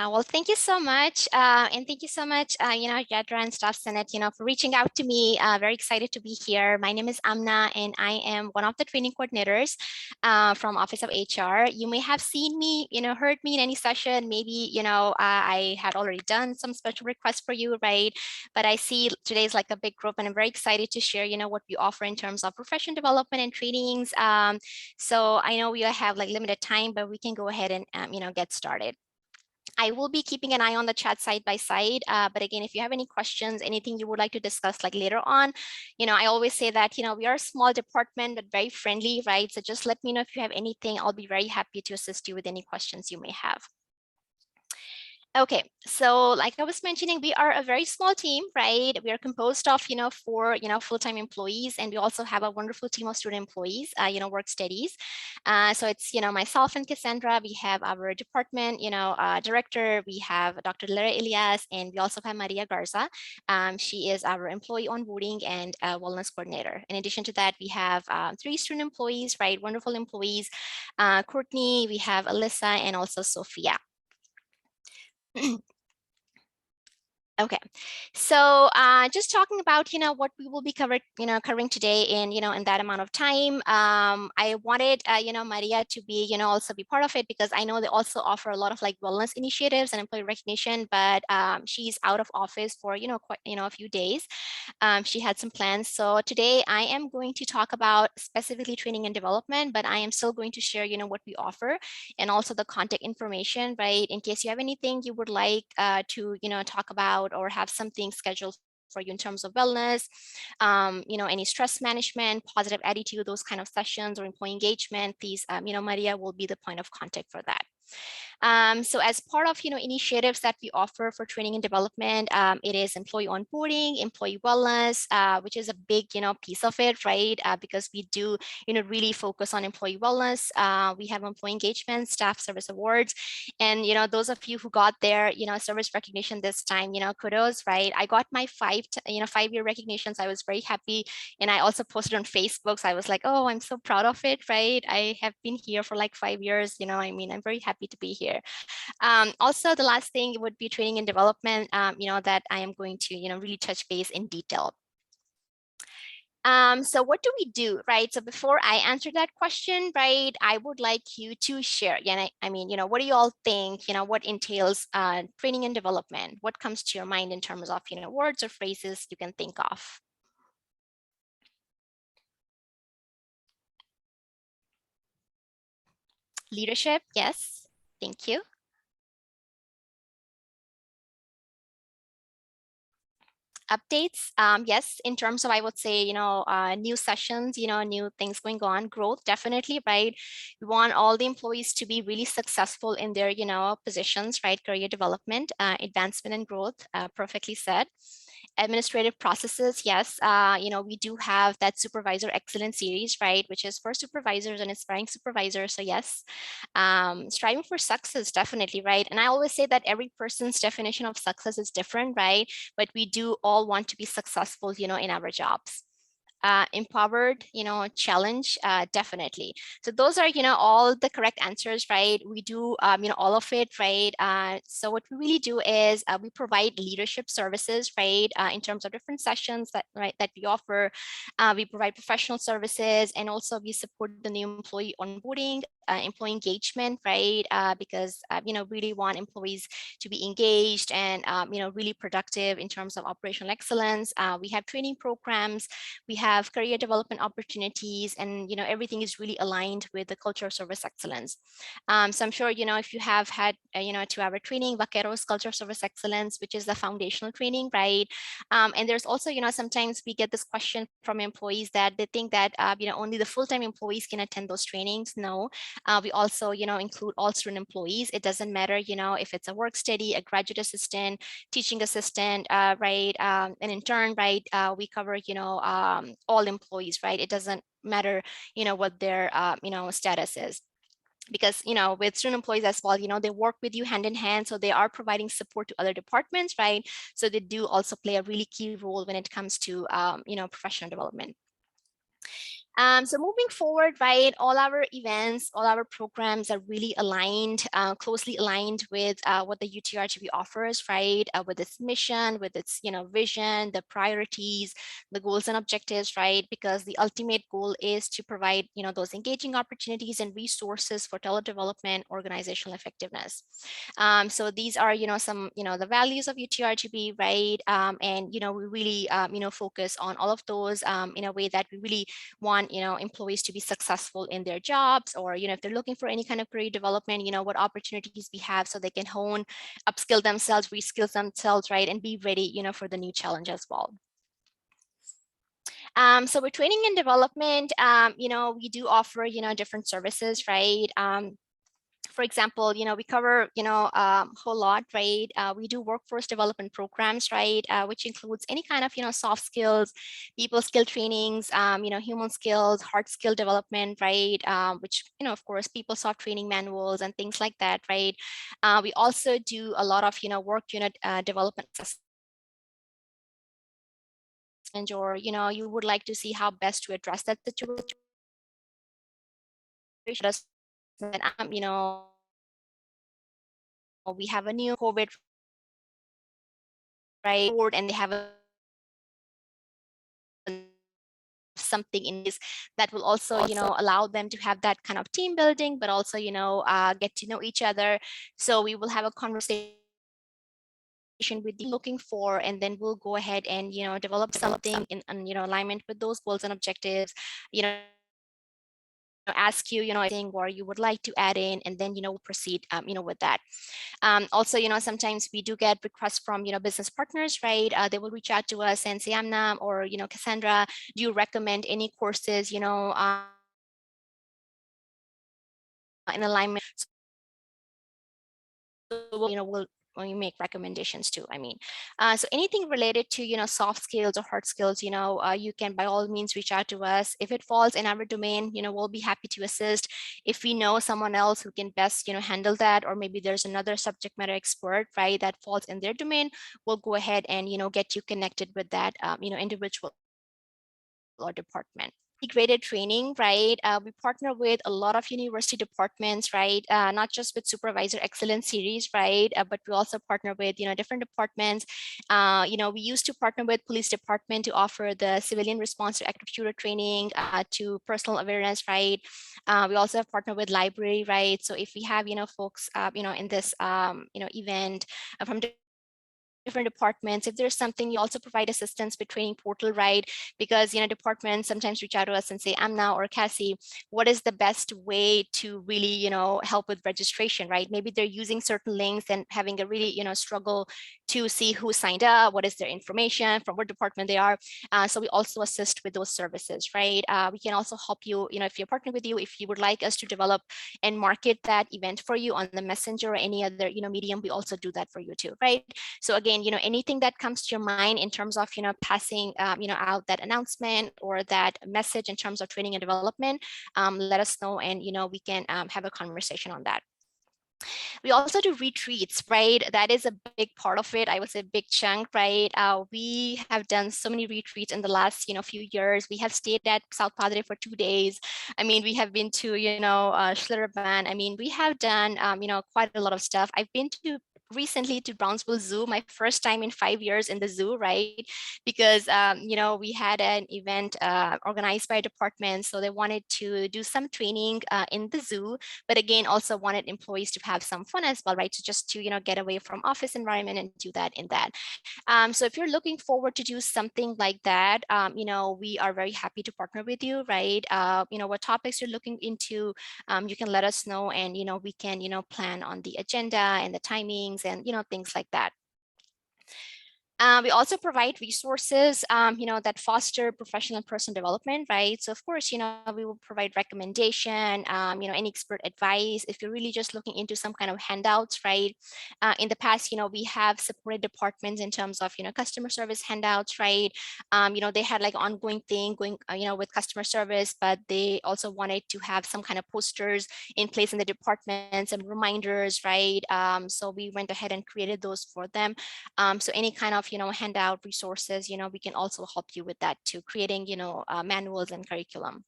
Well, thank you so much. And thank you so much, Yadra and Staff Senate, for reaching out to me. Very excited to be here. My name is Amna, and I am one of the training coordinators from Office of HR. You may have seen me, heard me in any session. Maybe, I had already done some special requests for you, right? But I see today is like a big group, and I'm very excited to share, what we offer in terms of profession development and trainings. So I know we have like limited time, but we can go ahead and, get started. I will be keeping an eye on the chat side by side. But again, if you have any questions, anything you would like to discuss like later on, I always say that, we are a small department, but very friendly, right? So just let me know if you have anything. I'll be very happy to assist you with any questions you may have. Okay, so like I was mentioning, we are a very small team, right? We are composed of, 4, full-time employees, and we also have a wonderful team of student employees, work studies. So it's, myself and Cassandra. We have our department, director. We have Dr. Lara Elias, and we also have Maria Garza. She is our employee onboarding and wellness coordinator. In addition to that, we have 3 student employees, right? Wonderful employees. Courtney, we have Alyssa, and also Sophia. Okay, so just talking about what we will be covering today in in that amount of time. I wanted Maria to be also be part of it, because I know they also offer a lot of like wellness initiatives and employee recognition, but she's out of office for quite a few days. She had some plans, so today I am going to talk about specifically training and development, but I am still going to share what we offer and also the contact information, right, in case you have anything you would like to talk about or have something scheduled for you in terms of wellness, any stress management, positive attitude, those kind of sessions, or employee engagement. Please, Maria will be the point of contact for that. So as part of initiatives that we offer for training and development, it is employee onboarding, employee wellness, which is a big piece of it, right? Because we do really focus on employee wellness. We have employee engagement, staff service awards, and those of you who got their service recognition this time, kudos, right? I got my 5-year recognitions. I was very happy, and I also posted on Facebook. So I was like, oh, I'm so proud of it, right? I have been here for like 5 years. I'm very happy to be here. Also, the last thing would be training and development, that I am going to, really touch base in detail. So what do we do, right? So before I answer that question, right, I would like you to share, what do you all think, what entails training and development? What comes to your mind in terms of, words or phrases you can think of? Leadership, yes, thank you. Updates, yes, in terms of, I would say, new sessions, new things going on, growth, definitely, right? We want all the employees to be really successful in their, positions, right? Career development, advancement and growth, perfectly said. Administrative processes, yes, we do have that supervisor excellence series, right, which is for supervisors and aspiring supervisors. So yes, striving for success, definitely, right? And I always say that every person's definition of success is different, right? But we do all want to be successful, in our jobs. Empowered, challenge, definitely. So those are, all the correct answers, right? We do, all of it, right? So what we really do is we provide leadership services, right? In terms of different sessions that we offer. We provide professional services, and also we support the new employee onboarding, employee engagement, right? Because, really want employees to be engaged and, really productive in terms of operational excellence. We have training programs, we have career development opportunities, and, everything is really aligned with the culture of service excellence. So I'm sure, if you have had, 2-hour training, Vaqueros Culture of Service Excellence, which is the foundational training, right? And there's also, sometimes we get this question from employees that they think that, only the full-time employees can attend those trainings. No, we also, include all student employees. It doesn't matter, if it's a work study, a graduate assistant, teaching assistant, right, an intern, right? We cover, all employees, right? It doesn't matter, what their, status is. Because, with student employees as well, they work with you hand in hand. So they are providing support to other departments, right? So they do also play a really key role when it comes to, professional development. So moving forward, right, all our events, all our programs are really aligned, closely aligned with what the UTRGV offers, right, with its mission, with its, vision, the priorities, the goals and objectives, right, because the ultimate goal is to provide, those engaging opportunities and resources for teledevelopment, organizational effectiveness. So these are, some, the values of UTRGV, right, and, we really, focus on all of those in a way that we really want employees to be successful in their jobs, or if they're looking for any kind of career development, what opportunities we have so they can hone, upskill themselves, reskill themselves, right, and be ready for the new challenge as well. So with training and development, we do offer different services, right? For example, we cover, whole lot, right? We do workforce development programs, right? Which includes any kind of, soft skills, people skill trainings, human skills, hard skill development, right? Which, of course, PeopleSoft training manuals and things like that, right? We also do a lot of, work unit development assessment, or, you would like to see how best to address that situation. We have a new COVID, right, and they have something in this that will also, allow them to have that kind of team building, but also, get to know each other. So we will have a conversation with you looking for, and then we'll go ahead and, develop something in alignment with those goals and objectives, ask you, anything or you would like to add in, and then, proceed, with that. Also, sometimes we do get requests from, business partners, right? They will reach out to us and say, Amna or, Cassandra, do you recommend any courses, in alignment? So, when you make recommendations too, so anything related to, soft skills or hard skills, you can by all means reach out to us. If it falls in our domain, we'll be happy to assist. If we know someone else who can best, handle that, or maybe there's another subject matter expert, right, that falls in their domain, we'll go ahead and, get you connected with that, individual or department. Integrated training, right? We partner with a lot of university departments, right? Not just with Supervisor Excellence Series, right? But we also partner with, different departments. We used to partner with police department to offer the civilian response to active shooter training, to personal awareness, right? We also have partnered with library, right? So if we have, folks, in this, event from different departments, if there's something, you also provide assistance with training portal, right? Because departments sometimes reach out to us and say, Amna or Cassie, what is the best way to really help with registration, right? Maybe they're using certain links and having a really struggle to see who signed up, what is their information, from what department they are. So we also assist with those services, right? We can also help you, if you're partnering with you, if you would like us to develop and market that event for you on the messenger or any other medium, we also do that for you too, right? So again, anything that comes to your mind in terms of, passing, out that announcement or that message in terms of training and development, let us know, and, we can have a conversation on that. We also do retreats, right? That is a big part of it. I would say big chunk, right? We have done so many retreats in the last, few years. We have stayed at South Padre for 2 days. We have been to, Schlitterbahn. We have done, quite a lot of stuff. I've been to recently to Brownsville Zoo, my first time in 5 years in the zoo, right? Because, we had an event organized by a department. So they wanted to do some training in the zoo, but again, also wanted employees to have some fun as well, right? So just to, get away from office environment and do that in that. So if you're looking forward to do something like that, we are very happy to partner with you, right? What topics you're looking into, you can let us know, and, we can, plan on the agenda and the timings and, things like that. We also provide resources, that foster professional and personal development, right? So of course, we will provide recommendation, any expert advice if you're really just looking into some kind of handouts, right? In the past, we have supported departments in terms of, customer service handouts, right? They had like ongoing thing going, with customer service, but they also wanted to have some kind of posters in place in the departments and reminders, right? So we went ahead and created those for them. So any kind of, handout resources, we can also help you with that too, creating, manuals and curriculum.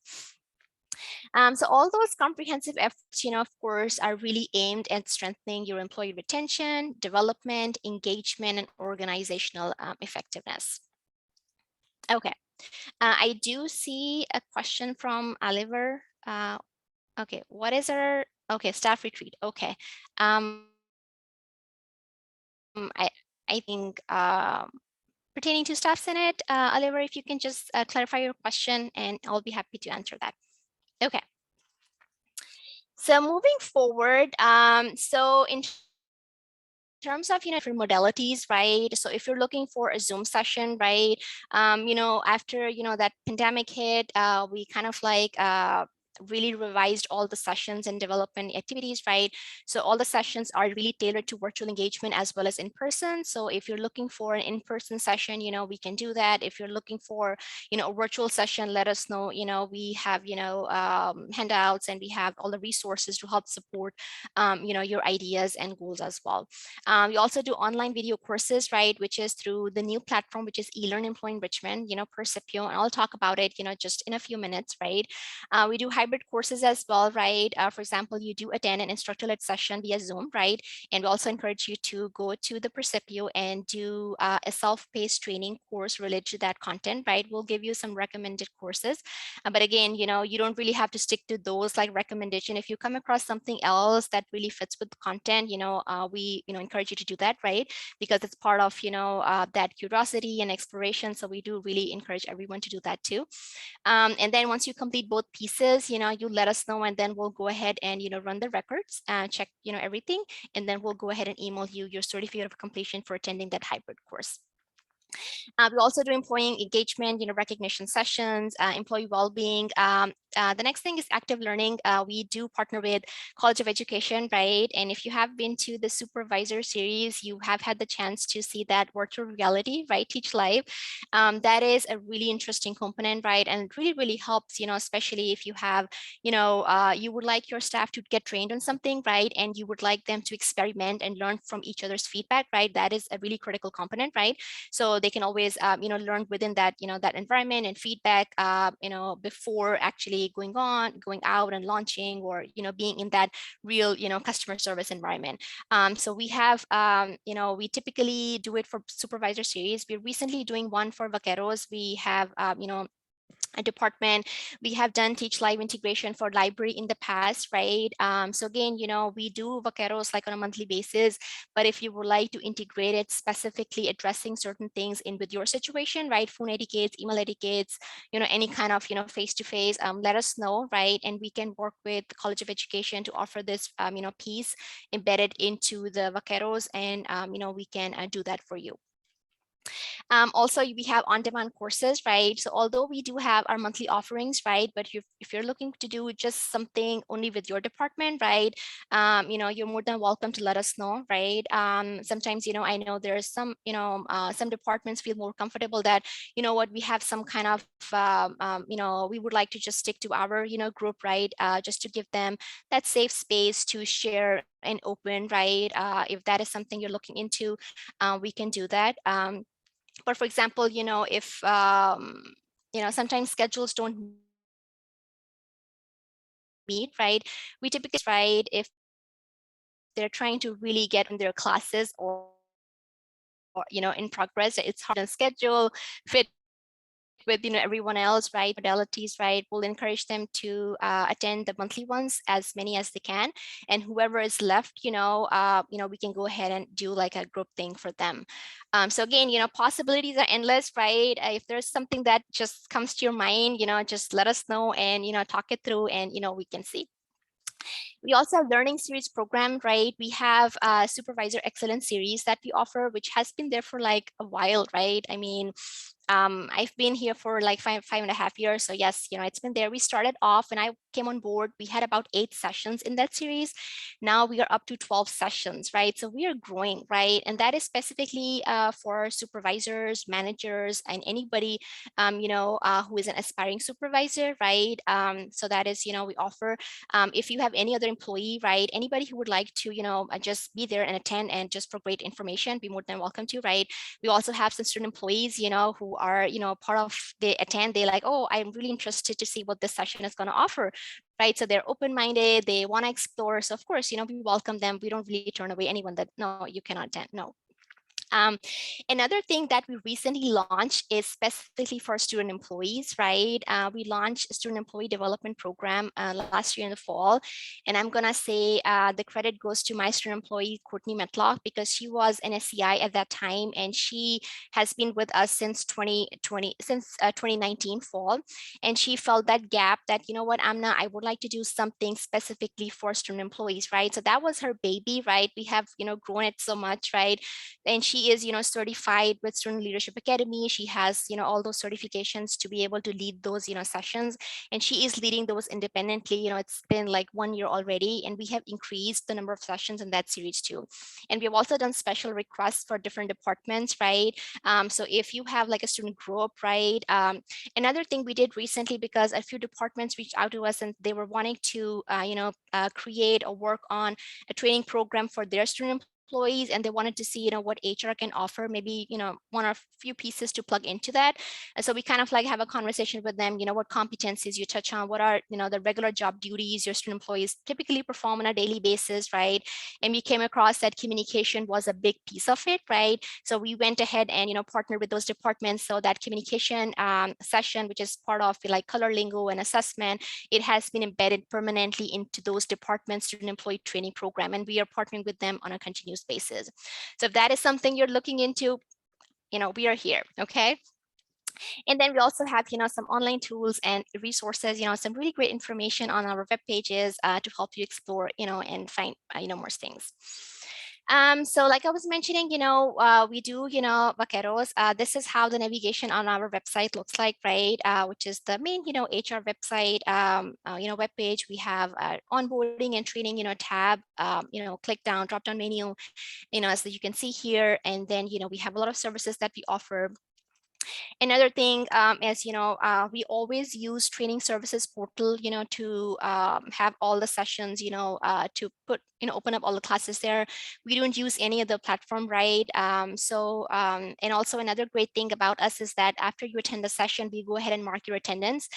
So all those comprehensive efforts, of course, are really aimed at strengthening your employee retention, development, engagement, and organizational effectiveness. Okay, I do see a question from Oliver. Okay, what is our, okay, staff retreat, okay. I think pertaining to Staff Senate, Oliver, if you can just clarify your question and I'll be happy to answer that. Okay. So moving forward, so in terms of different modalities, right? So if you're looking for a Zoom session, right? After that pandemic hit, we kind of like really revised all the sessions and development activities, right? So all the sessions are really tailored to virtual engagement as well as in person. So if you're looking for an in-person session, we can do that. If you're looking for, a virtual session, let us know. We have, handouts, and we have all the resources to help support, your ideas and goals as well. We also do online video courses, right, which is through the new platform, which is eLearn Employee Enrichment, Percipio, and I'll talk about it, just in a few minutes, right? We do hybrid courses as well, right? For example, you do attend an instructor-led session via Zoom, right? And we also encourage you to go to the Percipio and do a self-paced training course related to that content, right? We'll give you some recommended courses. But again, you don't really have to stick to those like recommendation. If you come across something else that really fits with the content, we encourage you to do that, right? Because it's part of that curiosity and exploration. So we do really encourage everyone to do that too. And then once you complete both pieces, you let us know, and then we'll go ahead and run the records and check everything, and then we'll go ahead and email you your certificate of completion for attending that hybrid course. We also do employee engagement, recognition sessions, employee well-being. The next thing is active learning. We do partner with College of Education, right? And if you have been to the supervisor series, you have had the chance to see that virtual reality, right? Teach Live. That is a really interesting component, right? And it really, really helps, especially if you have, you would like your staff to get trained on something, right? And you would like them to experiment and learn from each other's feedback, right? That is a really critical component, right? So they can always, learn within that, that environment and feedback, before actually going out and launching, or, being in that real, customer service environment. So we have, we typically do it for supervisor series. We're recently doing one for Vaqueros. We have, a department. We have done Teach Live integration for library in the past, right? So again, we do Vaqueros like on a monthly basis, but if you would like to integrate it specifically addressing certain things in with your situation, right? Phone etiquettes, email etiquettes, any kind of, face-to-face, let us know, right? And we can work with the College of Education to offer this, piece embedded into the Vaqueros, and, we can do that for you. Also, we have on-demand courses, right? So although we do have our monthly offerings, right? But if you're looking to do just something only with your department, right? You're more than welcome to let us know, right? Sometimes, I know there's some, some departments feel more comfortable that, we have some kind of, we would like to just stick to our, group, right? Just to give them that safe space to share and open, right? If that is something you're looking into, we can do that. But for example, if, sometimes schedules don't meet, right? We typically, right, if they're trying to really get in their classes or in progress, it's hard to schedule, fit with everyone else, right? Modalities, right? We'll encourage them to attend the monthly ones, as many as they can, and whoever is left, we can go ahead and do like a group thing for them. So again, possibilities are endless, right? If there's something that just comes to your mind, just let us know, and talk it through, and we can see. We also have learning series program, right? We have a supervisor excellence series that we offer, which has been there for like a while, right? I mean, I've been here for like five and a half years. So yes, it's been there. We started off when I came on board, we had about 8 sessions in that series. Now we are up to 12 sessions, right? So we are growing, right? And that is specifically for supervisors, managers, and anybody, who is an aspiring supervisor, right? So that is, we offer, if you have any other employee, right? Anybody who would like to, just be there and attend and just for great information, be more than welcome to, right? We also have some student employees, who are, part of, they attend, they like, oh, I'm really interested to see what this session is going to offer, right? So they're open-minded, they want to explore. So of course, we welcome them. We don't really turn away anyone that, no, you cannot attend, no. Another thing that we recently launched is specifically for student employees, right? We launched a student employee development program last year in the fall. And I'm gonna say the credit goes to my student employee, Courtney Metlock, because she was an SCI at that time. And she has been with us since 2019 fall. And she felt that gap that, you know what, Amna, I would like to do something specifically for student employees, right? So that was her baby, right? We have, grown it so much, right? And she is, certified with Student Leadership Academy. She has, all those certifications to be able to lead those, sessions. And she is leading those independently. It's been like 1 year already, and we have increased the number of sessions in that series too. And we've also done special requests for different departments, right? So if you have like a student group, right? Another thing we did recently, because a few departments reached out to us and they were wanting to, create or work on a training program for their student employees, and they wanted to see, what HR can offer, maybe, one or a few pieces to plug into that. And so we kind of like have a conversation with them, what competencies you touch on, what are, the regular job duties your student employees typically perform on a daily basis, right? And we came across that communication was a big piece of it, right? So we went ahead and, partnered with those departments. So that communication session, which is part of like color lingo and assessment, it has been embedded permanently into those departments' student employee training program. And we are partnering with them on a continuous basis. So if that is something you're looking into, we are here, okay? And then we also have, some online tools and resources, some really great information on our web pages to help you explore, and find, more things. So like I was mentioning, we do, Vaqueros. This is how the navigation on our website looks like, right? Which is the main, HR website, web page. We have onboarding and training, tab, click down, drop down menu, as you can see here. And then, we have a lot of services that we offer. Another thing is, we always use training services portal, to have all the sessions, to put, open up all the classes there. We don't use any other platform, right? And also another great thing about us is that after you attend the session, we go ahead and mark your attendance,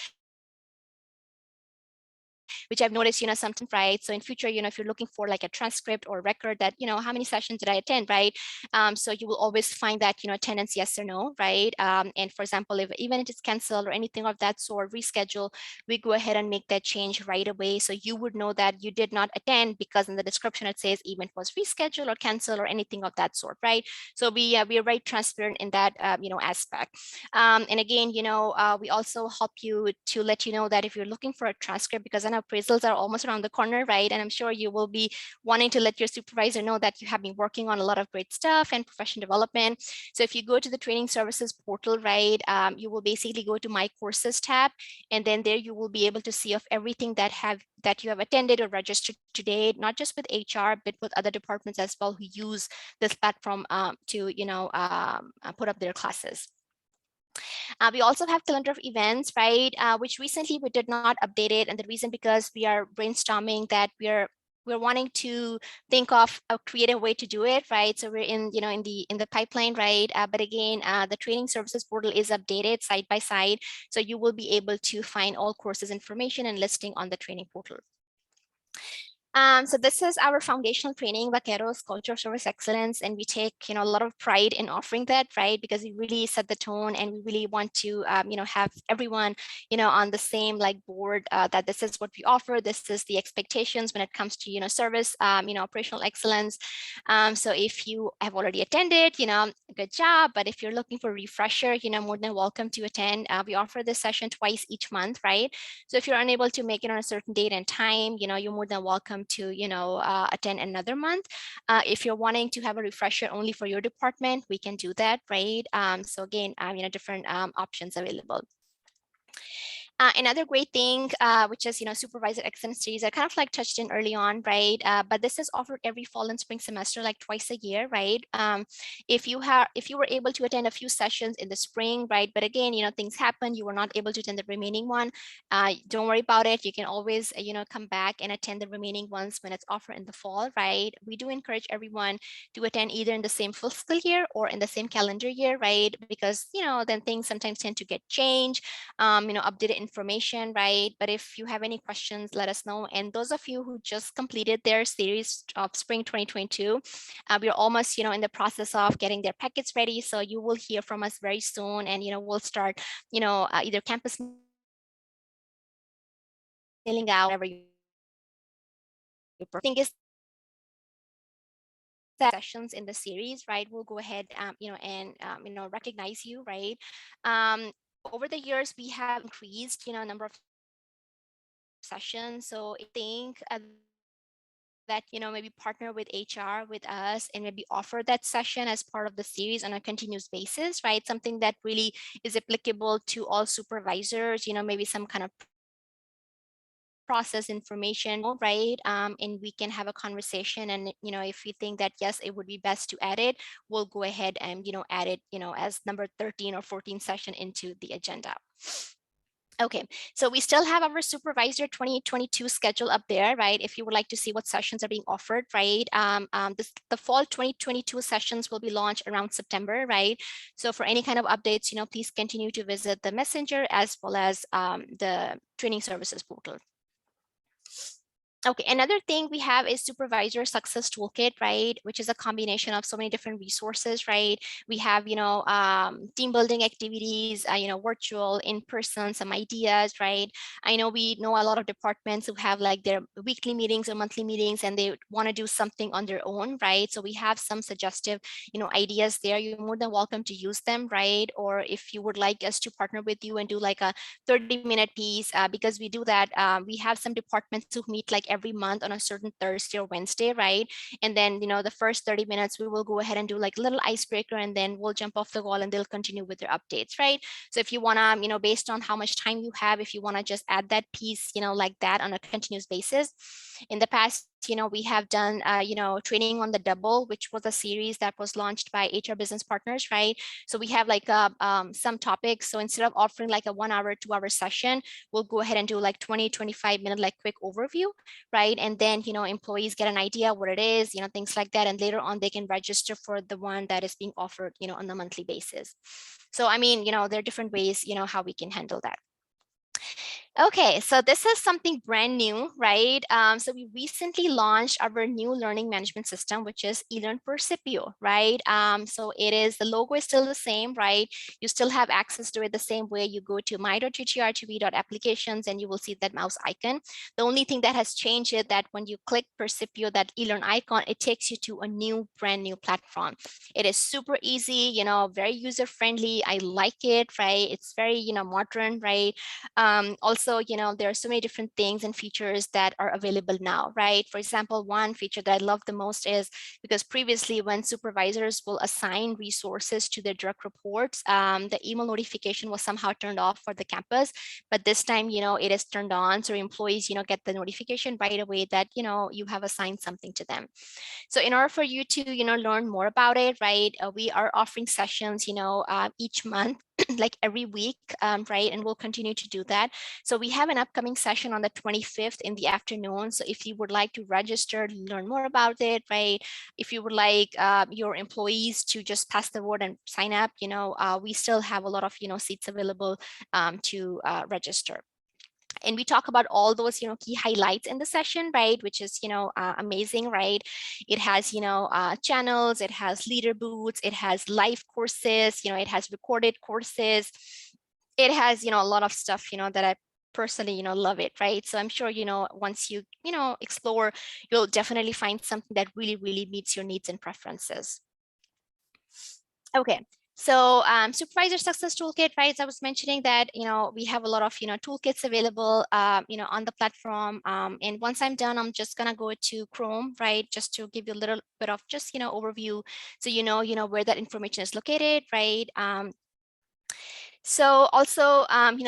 which I've noticed, something, right? So in future, if you're looking for like a transcript or record that, how many sessions did I attend, right? So you will always find that, attendance, yes or no, right? And for example, if even if it's canceled or anything of that sort, reschedule, we go ahead and make that change right away. So you would know that you did not attend because in the description, it says event was rescheduled or canceled or anything of that sort, right? So we are very transparent in that, aspect. And again, we also help you to let you know that if you're looking for a transcript, because I know appraisals are almost around the corner, right? And I'm sure you will be wanting to let your supervisor know that you have been working on a lot of great stuff and professional development. So if you go to the training services portal, right, you will basically go to my courses tab, and then there you will be able to see of everything that you have attended or registered today, not just with HR, but with other departments as well who use this platform to put up their classes. We also have calendar of events, right, which recently we did not update it. And the reason because we are brainstorming that we're wanting to think of a creative way to do it, right? So we're in the pipeline, right? But again, the training services portal is updated side by side. So you will be able to find all courses information and listing on the training portal. So this is our foundational training, Vaqueros Culture of Service Excellence, and we take a lot of pride in offering that, right? Because we really set the tone, and we really want to have everyone on the same board that this is what we offer. This is the expectations when it comes to service, operational excellence. So if you have already attended, good job. But if you're looking for a refresher, more than welcome to attend. We offer this session twice each month, right? So if you're unable to make it on a certain date and time, you're more than welcome to, attend another month. If you're wanting to have a refresher only for your department, we can do that, right? So again, different options available. Another great thing, which is, supervisor excellence series, I kind of like touched in early on, right? But this is offered every fall and spring semester, like twice a year, right? If you were able to attend a few sessions in the spring, right? But again, things happen, you were not able to attend the remaining one. Don't worry about it. You can always, come back and attend the remaining ones when it's offered in the fall, right? We do encourage everyone to attend either in the same fiscal year or in the same calendar year, right? Because, then things sometimes tend to get changed, updated information, right? But if you have any questions, let us know. And those of you who just completed their series of spring 2022, we're almost, in the process of getting their packets ready. So you will hear from us very soon, and, we'll start, either campus mailing out, whatever you think is sessions in the series, right? We'll go ahead, and recognize you, right? Over the years, we have increased, number of sessions. So I think that, maybe partner with HR with us and maybe offer that session as part of the series on a continuous basis, right? Something that really is applicable to all supervisors, maybe some kind of process information, right? And we can have a conversation, and if we think that yes, it would be best to add it, we'll go ahead and add it, as number 13 or 14 session into the agenda. Okay, so we still have our supervisor 2022 schedule up there, right? If you would like to see what sessions are being offered, right? The fall 2022 sessions will be launched around September, right? So for any kind of updates, please continue to visit the messenger as well as the training services portal. Okay, another thing we have is Supervisor Success Toolkit, right? Which is a combination of so many different resources, right? We have, team building activities, virtual, in person, some ideas, right? I know we know a lot of departments who have like their weekly meetings or monthly meetings, and they want to do something on their own, right? So we have some suggestive, ideas there. You're more than welcome to use them, right? Or if you would like us to partner with you and do like a 30-minute piece, because we do that, we have some departments who meet like every month on a certain Thursday or Wednesday, right? And then, the first 30 minutes, we will go ahead and do like a little icebreaker, and then we'll jump off the wall and they'll continue with their updates, right? So if you want to, based on how much time you have, if you want to just add that piece, like that on a continuous basis. In the past, we have done, training on the double, which was a series that was launched by HR Business Partners, right? So we have like some topics. So instead of offering like a 1 hour, 2 hour session, we'll go ahead and do like 20, 25 minute, like quick overview, right? And then, employees get an idea what it is, things like that. And later on, they can register for the one that is being offered, on a monthly basis. So, I mean, there are different ways, how we can handle that. Okay, so this is something brand new, right? So we recently launched our new learning management system, which is eLearn Percipio, right? So it is, the logo is still the same, right? You still have access to it the same way. You go to my.ugrtv.applications and you will see that mouse icon. The only thing that has changed is that when you click Percipio, that eLearn icon, it takes you to a new, brand new platform. It is super easy, very user-friendly. I like it, right? It's very, modern, right? Also, there are so many different things and features that are available now, right? For example, one feature that I love the most is because previously when supervisors will assign resources to their direct reports, the email notification was somehow turned off for the campus, but this time, it is turned on. So employees, get the notification right away that, you have assigned something to them. So in order for you to, learn more about it, right, we are offering sessions, each month, like every week, right? And we'll continue to do that. So we have an upcoming session on the 25th in the afternoon. So if you would like to register, learn more about it, right? If you would like your employees to just pass the word and sign up, we still have a lot of, seats available to register. And we talk about all those, key highlights in the session, right? Which is, amazing, right? It has, channels, it has leader booths, it has live courses, it has recorded courses. It has, a lot of stuff, that I personally, love it, right? So I'm sure, once you, explore, you'll definitely find something that really, really meets your needs and preferences. Okay. So supervisor success toolkit, right? As I was mentioning that, we have a lot of, toolkits available, on the platform. And once I'm done, I'm just gonna go to Chrome, right? Just to give you a little bit of just, overview. So, where that information is located, right? So also,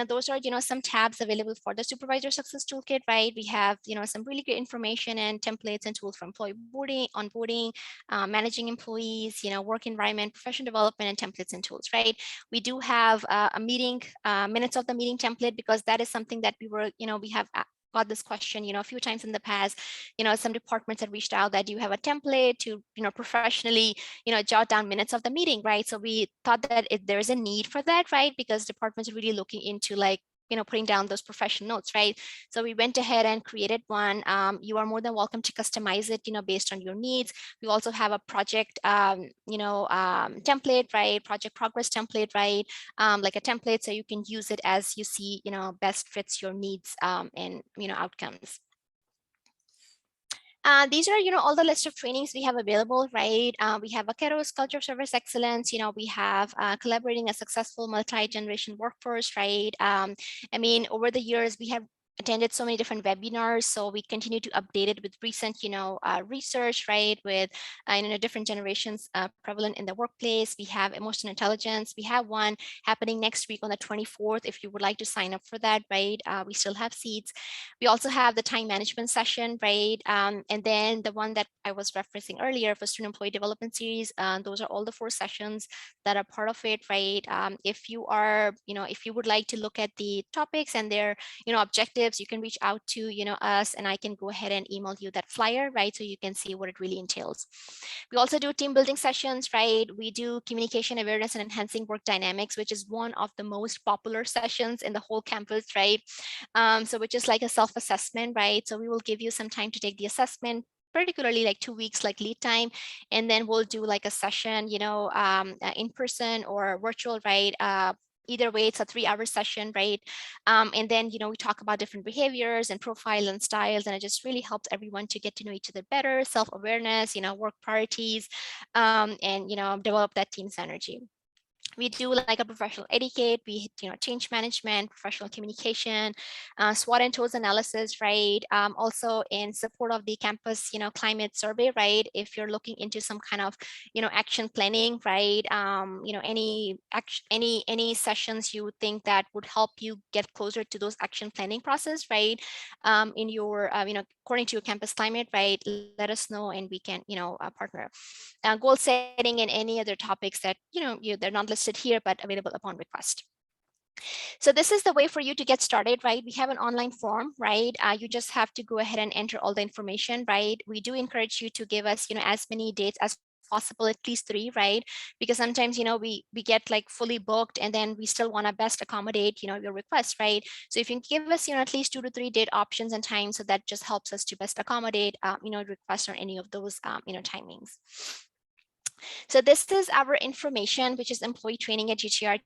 those are, some tabs available for the supervisor success toolkit, right? We have, some really great information and templates and tools for employee onboarding, managing employees, work environment, professional development, and templates and tools, right? We do have a meeting, minutes of the meeting template, because that is something that we have got this question, a few times in the past. Some departments have reached out that you have a template to, professionally, jot down minutes of the meeting, right? So we thought that there is a need for that, right? Because departments are really looking into like, putting down those professional notes, right? So we went ahead and created one. You are more than welcome to customize it, based on your needs. We also have a project, template, right? Project progress template, right? Like a template, so you can use it as you see, best fits your needs and, outcomes. These are, all the list of trainings we have available, right? We have Akeros Culture of Service Excellence. We have collaborating a successful multi-generation workforce, right? I mean, over the years, we have attended so many different webinars, so we continue to update it with recent, research, right? With different generations prevalent in the workplace. We have emotional intelligence. We have one happening next week on the 24th. If you would like to sign up for that, right? We still have seats. We also have the time management session, right? And then the one that I was referencing earlier for student employee development series. Those are all the 4 sessions that are part of it, right? If you are, if you would like to look at the topics and their, objectives, you can reach out to, us, and I can go ahead and email you that flyer, right? So you can see what it really entails. We also do team building sessions, right? We do communication awareness and enhancing work dynamics, which is one of the most popular sessions in the whole campus, right? So which is like a self-assessment, right? So we will give you some time to take the assessment, particularly like 2 weeks like lead time, and then we'll do like a session, in person or virtual, right? Either way, it's a 3-hour session, right? And then, we talk about different behaviors and profile and styles, and it just really helps everyone to get to know each other better, self-awareness, work priorities, and, develop that team synergy. We do like a professional etiquette, change management, professional communication, SWOT and TOES analysis, right? Also in support of the campus, climate survey, right? If you're looking into some kind of, action planning, right? Any sessions you think that would help you get closer to those action planning process, right? In your, according to your campus climate, right? Let us know and we can, partner. Goal setting and any other topics that, they're not listed here, but available upon request. So this is the way for you to get started, right? We have an online form, right? You just have to go ahead and enter all the information, right? We do encourage you to give us, as many dates as possible, at least 3, right? Because sometimes, we get like fully booked and then we still want to best accommodate, your request, right? So if you can give us, at least 2 to 3 date options and times, so that just helps us to best accommodate, requests or any of those, timings. So this is our information, which is employee training at GTR,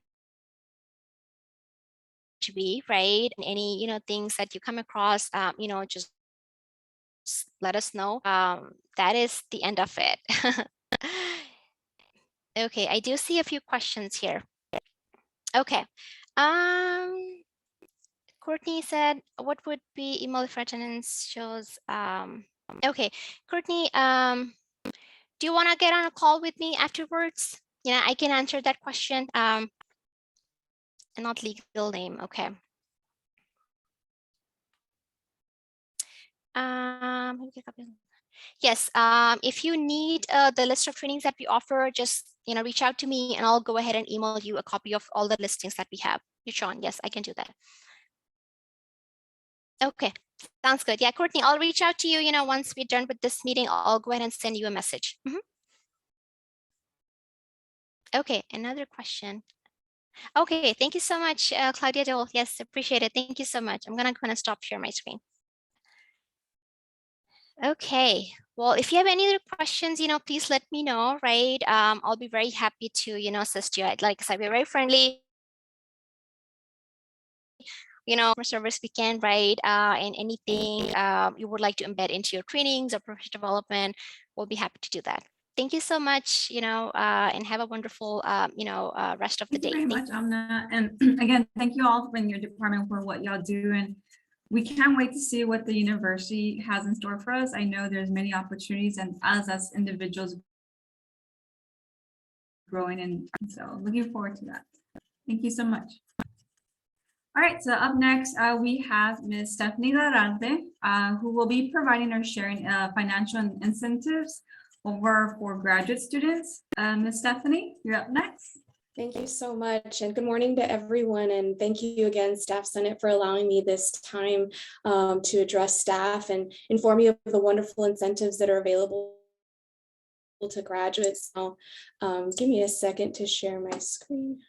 right? And any, things that you come across, just let us know. That is the end of it. Okay, I do see a few questions here. Okay. Courtney said, what would be email if attendance shows? Okay, Courtney, do you want to get on a call with me afterwards? I can answer that question. And not legal name. Okay. Yes. If you need the list of trainings that we offer, just reach out to me and I'll go ahead and email you a copy of all the listings that we have. Sean, yes, I can do that. Okay, sounds good. Yeah, Courtney, I'll reach out to you. Once we're done with this meeting, I'll go ahead and send you a message. Okay, another question. Okay, thank you so much, Claudia Dole. Yes, appreciate it. Thank you so much. I'm gonna stop share my screen. Okay, well, if you have any other questions, please let me know, right? I'll be very happy to, assist you. Like I said, we're very friendly. For service we can, right? And anything you would like to embed into your trainings or professional development, we'll be happy to do that. thank you so much, and have a wonderful, rest of the Thank you day. very Thank much, Amna. And again, thank you all in your department for what y'all do. And we can't wait to see what the university has in store for us. I know there's many opportunities and us as individuals growing, and so looking forward to that. Thank you so much. All right, so up next, we have Ms. Stephanie Larante, who will be providing or sharing financial incentives over for graduate students. Ms. Stephanie, you're up next. Thank you so much, and good morning to everyone. And thank you again, Staff Senate, for allowing me this time to address staff and inform you of the wonderful incentives that are available to graduates. So, give me a second to share my screen.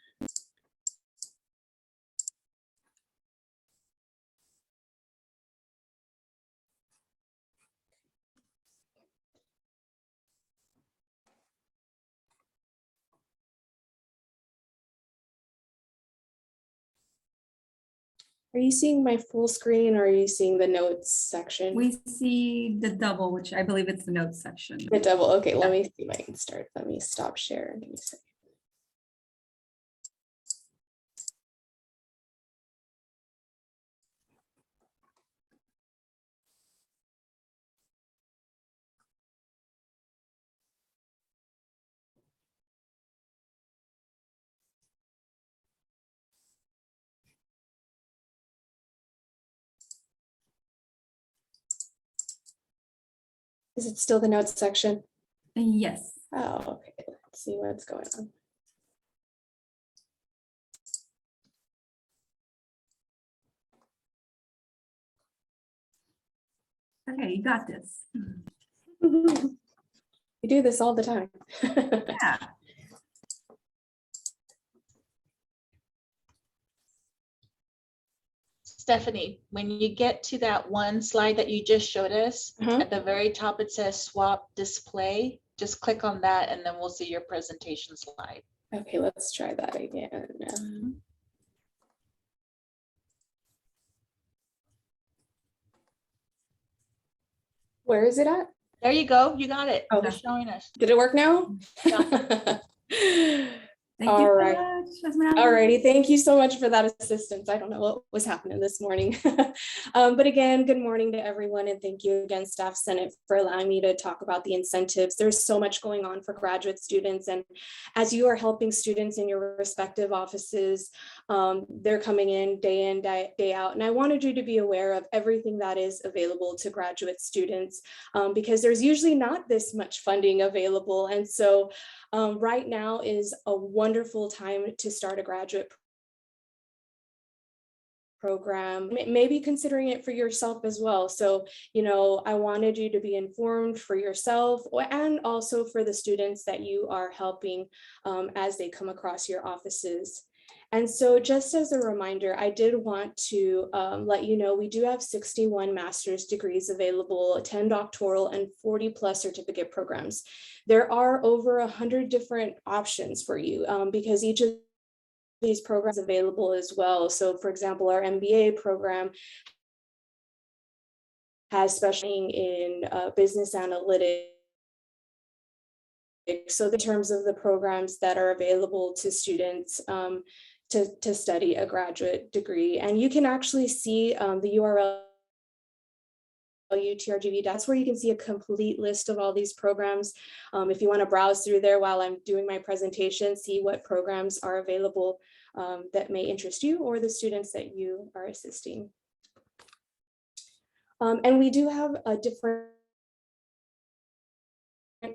Are you seeing my full screen or are you seeing the notes section? We see the double, which I believe it's the notes section. The double. Okay, let me see if I can start. Let me stop sharing. Give me a second. Is it still the notes section? Yes. Oh, okay. Let's see what's going on. Okay, you got this. You do this all the time. Yeah. Stephanie, when you get to that one slide that you just showed us, at the very top, it says swap display. Just click on that and then we'll see your presentation slide. Okay, let's try that again. Where is it at? There you go. You got it. Oh, It's showing us. did it work now? Thank you All so right. much, Esmeralda. Alrighty, thank you so much for that assistance. I don't know what was happening this morning. But again, good morning to everyone, and thank you again, Staff Senate, for allowing me to talk about the incentives. There's so much going on for graduate students, and as you are helping students in your respective offices, they're coming in, day out, and I wanted you to be aware of everything that is available to graduate students, because there's usually not this much funding available, and so right now is a wonderful time to start a graduate program, maybe considering it for yourself as well. So, I wanted you to be informed for yourself and also for the students that you are helping as they come across your offices. And so just as a reminder, I did want to let you know we do have 61 master's degrees available, 10 doctoral and 40 plus certificate programs. There are over 100 different options for you because each of these programs available as well. So for example, our MBA program has specializing in business analytics. So in terms of the programs that are available to students to study a graduate degree, and you can actually see the URL UTRGV, that's where you can see a complete list of all these programs. If you want to browse through there while I'm doing my presentation, see what programs are available that may interest you or the students that you are assisting. And we do have a different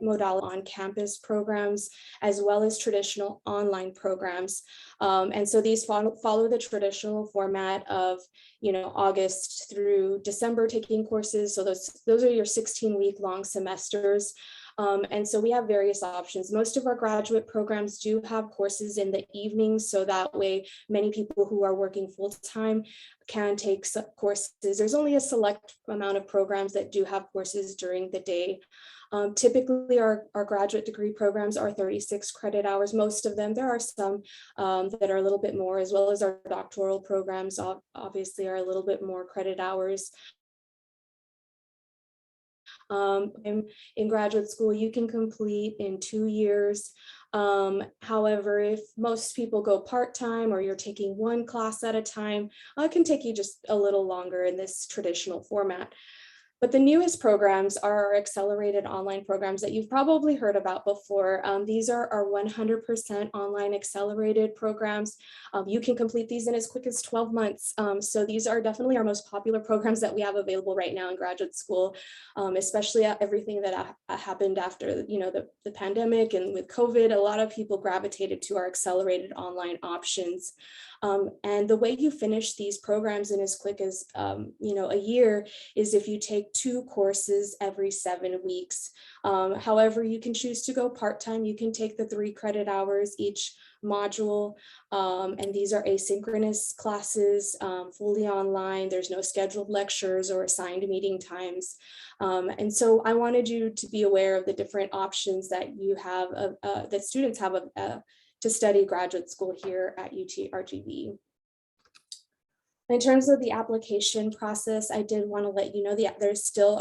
modality on-campus programs as well as traditional online programs, and so these follow the traditional format of August through December taking courses. So those are your 16-week long semesters. And so we have various options. Most of our graduate programs do have courses in the evenings, so that way many people who are working full-time can take some courses. There's only a select amount of programs that do have courses during the day. Typically, our graduate degree programs are 36 credit hours, most of them. There are some that are a little bit more, as well as our doctoral programs obviously are a little bit more credit hours. In graduate school, you can complete in 2 years. However, if most people go part-time or you're taking one class at a time, it can take you just a little longer in this traditional format. But the newest programs are our accelerated online programs that you've probably heard about before. These are our 100% online accelerated programs. You can complete these in as quick as 12 months. So these are definitely our most popular programs that we have available right now in graduate school, especially everything that happened after the pandemic and with COVID. A lot of people gravitated to our accelerated online options. And the way you finish these programs in as quick as a year is if you take 2 courses every 7 weeks. However, you can choose to go part-time. You can take the 3 credit hours each module. And these are asynchronous classes, fully online. There's no scheduled lectures or assigned meeting times. And so I wanted you to be aware of the different options that you have, that students have to study graduate school here at UTRGV. In terms of the application process, I did want to let you know that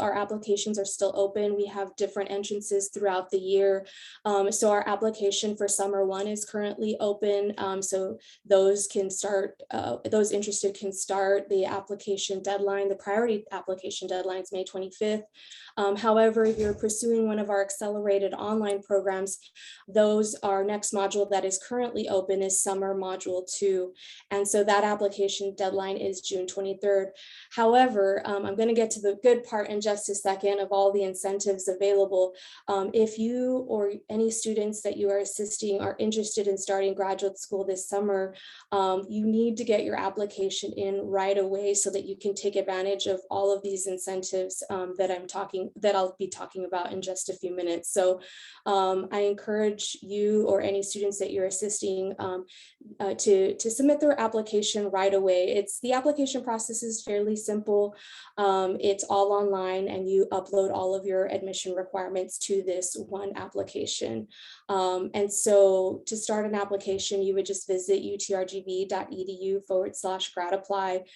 our applications are still open. We have different entrances throughout the year. So our application for summer 1 is currently open. So those can start, those interested can start. The application deadline, the priority application deadline is May 25th. However, if you're pursuing one of our accelerated online programs, our next module that is currently open is summer module 2. And so that application deadline is June 23rd. However, I'm going to get to the good part in just a second of all the incentives available. If you or any students that you are assisting are interested in starting graduate school this summer, you need to get your application in right away so that you can take advantage of all of these incentives that I'll be talking about in just a few minutes. So I encourage you or any students that you're assisting to submit their application right away. The application process is fairly simple. It's all online and you upload all of your admission requirements to this one application. And so to start an application, you would just visit utrgv.edu/gradapply,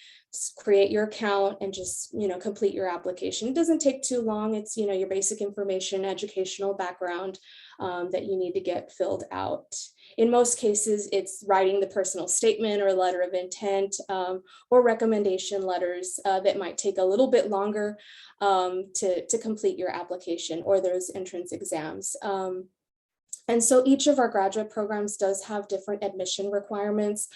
create your account and just, complete your application. It doesn't take too long. It's, your basic information, educational background that you need to get filled out. In most cases, it's writing the personal statement or letter of intent or recommendation letters that might take a little bit longer to complete your application or those entrance exams. And so each of our graduate programs does have different admission requirements.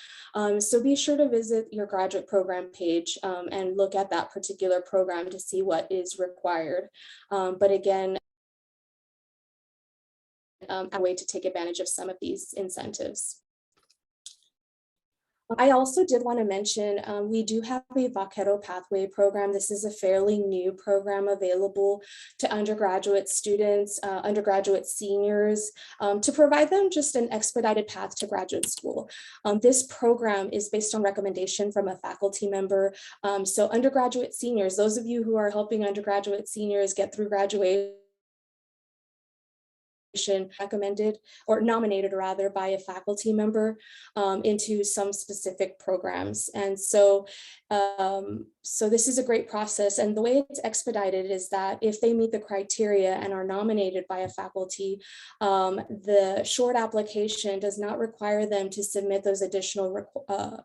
So be sure to visit your graduate program page and look at that particular program to see what is required. But again, a way to take advantage of some of these incentives. I also did want to mention, we do have a Vaquero Pathway program. This is a fairly new program available to undergraduate students, undergraduate seniors, to provide them just an expedited path to graduate school. This program is based on recommendation from a faculty member. So undergraduate seniors, those of you who are helping undergraduate seniors get through graduation, recommended or nominated rather by a faculty member into some specific programs. And so this is a great process. And the way it's expedited is that if they meet the criteria and are nominated by a faculty, the short application does not require them to submit those additional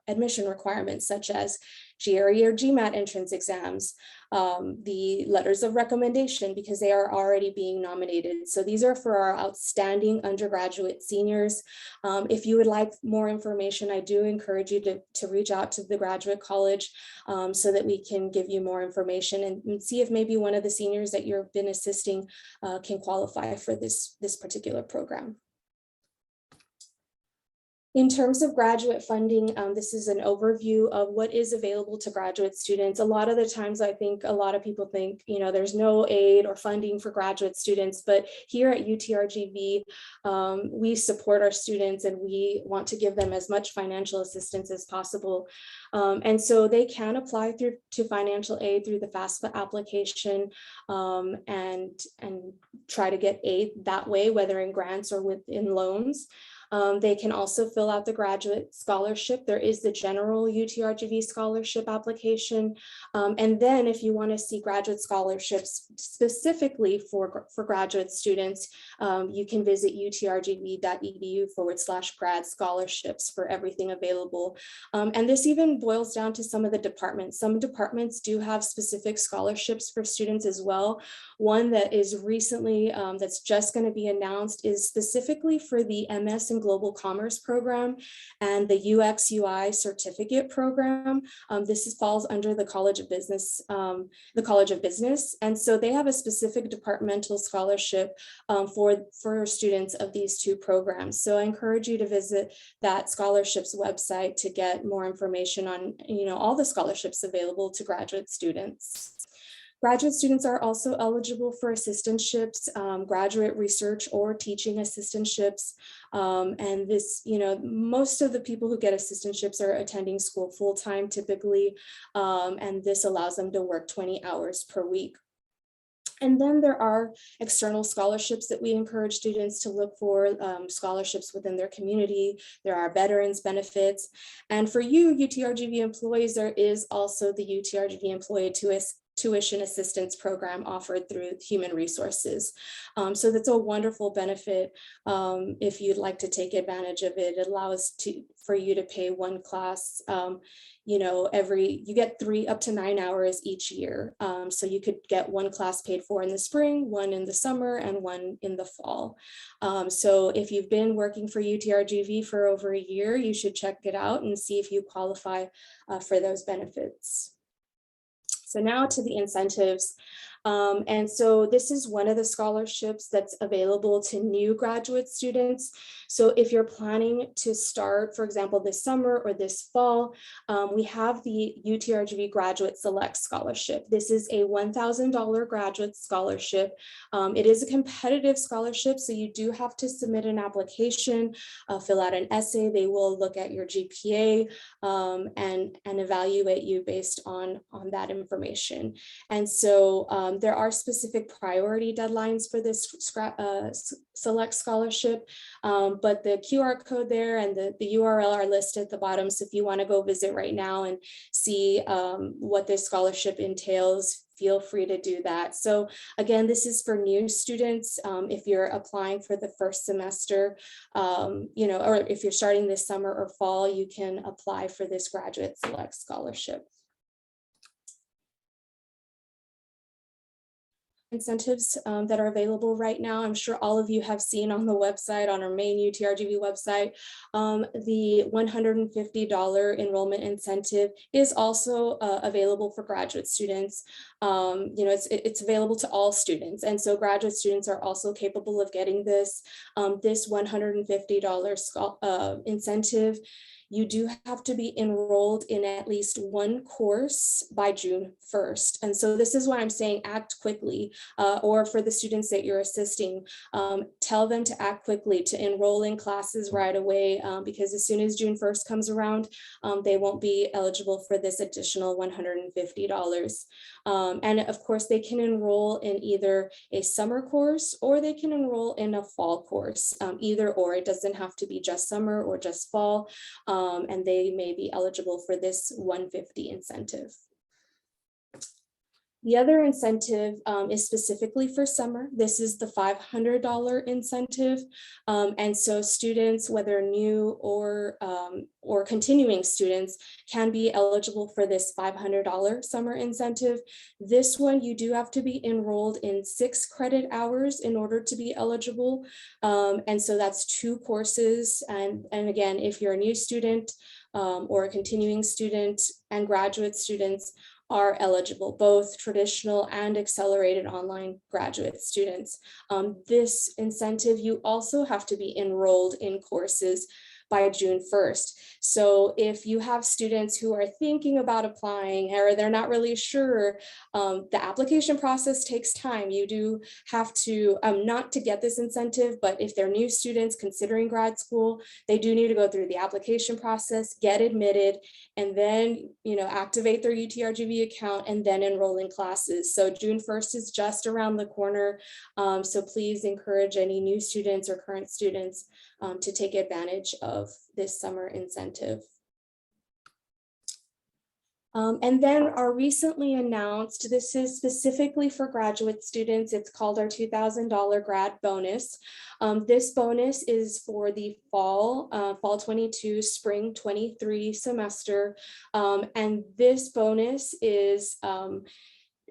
admission requirements, such as GRE or GMAT entrance exams, the letters of recommendation, because they are already being nominated. So these are for our outstanding undergraduate seniors. If you would like more information, I do encourage you to reach out to the graduate college so that we can give you more information and see if maybe one of the seniors that you've been assisting can qualify for this particular program. In terms of graduate funding, this is an overview of what is available to graduate students. A lot of the times, I think a lot of people think, there's no aid or funding for graduate students, but here at UTRGV, we support our students and we want to give them as much financial assistance as possible. And so they can apply to financial aid through the FAFSA application and try to get aid that way, whether in grants or within loans. They can also fill out the graduate scholarship. There is the general UTRGV scholarship application. And then if you want to see graduate scholarships specifically for graduate students, you can visit utrgv.edu/grad scholarships for everything available. And this even boils down to some of the departments. Some departments do have specific scholarships for students as well. One that is recently, that's just going to be announced, is specifically for the MS in Global Commerce program and the UX UI certificate program. This falls under the College of Business, And so they have a specific departmental scholarship for students of these two programs. So I encourage you to visit that scholarships website to get more information on, all the scholarships available to graduate students. Graduate students are also eligible for assistantships, graduate research or teaching assistantships. And this, most of the people who get assistantships are attending school full-time typically, and this allows them to work 20 hours per week. And then there are external scholarships that we encourage students to look for, scholarships within their community. There are veterans benefits. And for you, UTRGV employees, there is also the UTRGV Employee Tuition Assistance Program offered through Human Resources. So that's a wonderful benefit if you'd like to take advantage of it. It allows for you to pay one class, you get 3 up to 9 hours each year. So you could get one class paid for in the spring, one in the summer, and one in the fall. So if you've been working for UTRGV for over a year, you should check it out and see if you qualify for those benefits. So now to the incentives. And so this is one of the scholarships that's available to new graduate students. So if you're planning to start, for example, this summer or this fall, we have the UTRGV Graduate Select Scholarship. This is a $1,000 graduate scholarship. It is a competitive scholarship, so you do have to submit an application, fill out an essay. They will look at your GPA and evaluate you based on that information. And so there are specific priority deadlines for this select scholarship, but the QR code there and the URL are listed at the bottom. So if you want to go visit right now and see what this scholarship entails, feel free to do that. So again, this is for new students. If you're applying for the first semester, or if you're starting this summer or fall, you can apply for this Graduate Select Scholarship. Incentives that are available right now. I'm sure all of you have seen on the website, on our main UTRGV website, the $150 enrollment incentive is also available for graduate students. It's available to all students. And so graduate students are also capable of getting this $150 incentive. You do have to be enrolled in at least one course by June 1st. And so this is why I'm saying act quickly, or for the students that you're assisting, tell them to act quickly, to enroll in classes right away, because as soon as June 1st comes around, they won't be eligible for this additional $150. And of course, they can enroll in either a summer course or they can enroll in a fall course, either or. It doesn't have to be just summer or just fall. And they may be eligible for this $150 incentive. The other incentive is specifically for summer. This is the $500 incentive. And so students, whether new or continuing students, can be eligible for this $500 summer incentive. This one, you do have to be enrolled in 6 credit hours in order to be eligible. And so that's 2 courses. And again, if you're a new student or a continuing student, and graduate students are eligible, both traditional and accelerated online graduate students. This incentive, you also have to be enrolled in courses by June 1st. So if you have students who are thinking about applying or they're not really sure, the application process takes time. You do have to, not to get this incentive, but if they're new students considering grad school, they do need to go through the application process, get admitted, and then, activate their UTRGV account and then enroll in classes. So June 1st is just around the corner. So please encourage any new students or current students to take advantage of this summer incentive. And then our recently announced, this is specifically for graduate students, it's called our $2,000 grad bonus. This bonus is for the fall 22, spring 23 semester. And this bonus is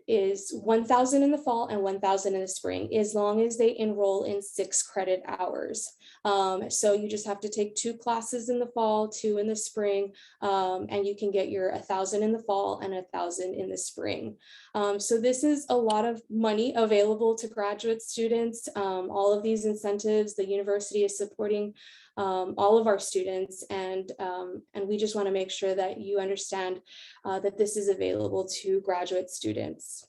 $1,000 in the fall and $1,000 in the spring, as long as they enroll in 6 credit hours. So you just have to take 2 classes in the fall, 2 in the spring, and you can get your $1,000 in the fall and $1,000 in the spring. So this is a lot of money available to graduate students. All of these incentives, the university is supporting all of our students, and we just want to make sure that you understand that this is available to graduate students.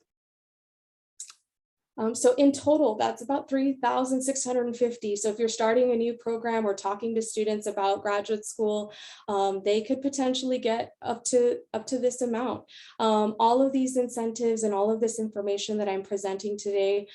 So in total, that's about 3,650. So if you're starting a new program or talking to students about graduate school, they could potentially get up to this amount. All of these incentives and all of this information that I'm presenting today,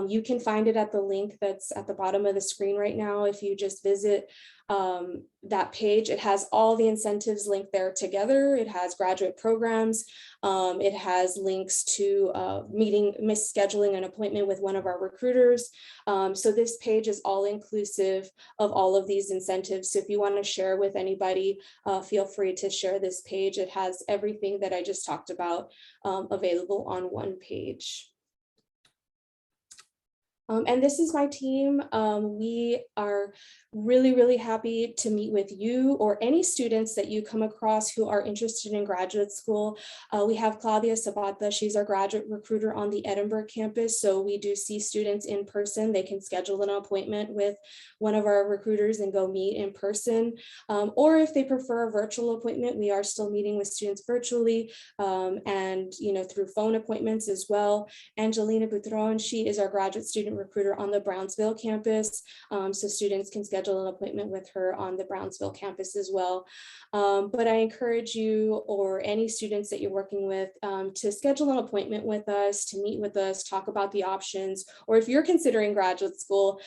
you can find it at the link that's at the bottom of the screen right now. If you just visit that page, it has all the incentives linked there together. It has graduate programs. It has links to scheduling an appointment with one of our recruiters. So this page is all inclusive of all of these incentives. So if you want to share with anybody, feel free to share this page. It has everything that I just talked about available on one page. And this is my team. We are really, really happy to meet with you or any students that you come across who are interested in graduate school. We have Claudia Sabata. She's our graduate recruiter on the Edinburgh campus. So we do see students in person. They can schedule an appointment with one of our recruiters and go meet in person. Or if they prefer a virtual appointment, we are still meeting with students virtually and through phone appointments as well. Angelina Butron, she is our graduate student recruiter on the Brownsville campus. So students can schedule an appointment with her on the Brownsville campus as well. But I encourage you or any students that you're working with to schedule an appointment with us, to meet with us, talk about the options, or if you're considering graduate school,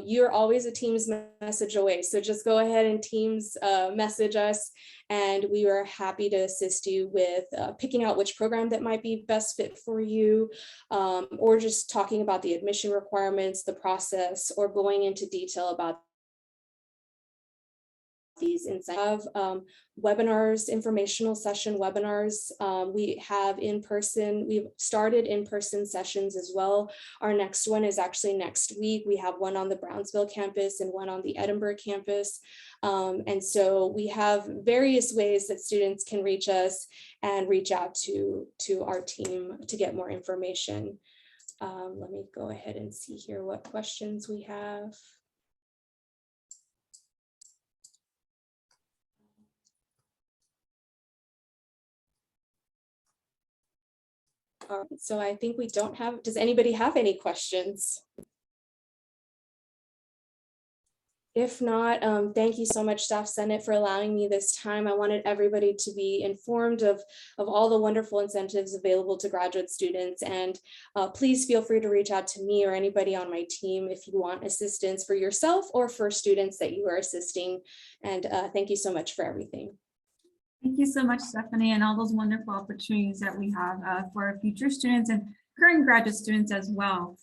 you're always a Teams message away. So just go ahead and Teams message us, and we are happy to assist you with picking out which program that might be best fit for you, or just talking about the admission requirements, the process, or going into detail about these incentives. Webinars, informational session webinars. We have in-person, we've started in-person sessions as well. Our next one is actually next week. We have one on the Brownsville campus and one on the Edinburgh campus. And so we have various ways that students can reach us and reach out to our team to get more information. Let me go ahead and see here what questions we have. All right, so I think we don't have, does anybody have any questions? If not, thank you so much, Staff Senate, for allowing me this time. I wanted everybody to be informed of all the wonderful incentives available to graduate students. And please feel free to reach out to me or anybody on my team if you want assistance for yourself or for students that you are assisting. And thank you so much for everything. Thank you so much, Stephanie, and all those wonderful opportunities that we have for our future students and current graduate students as well.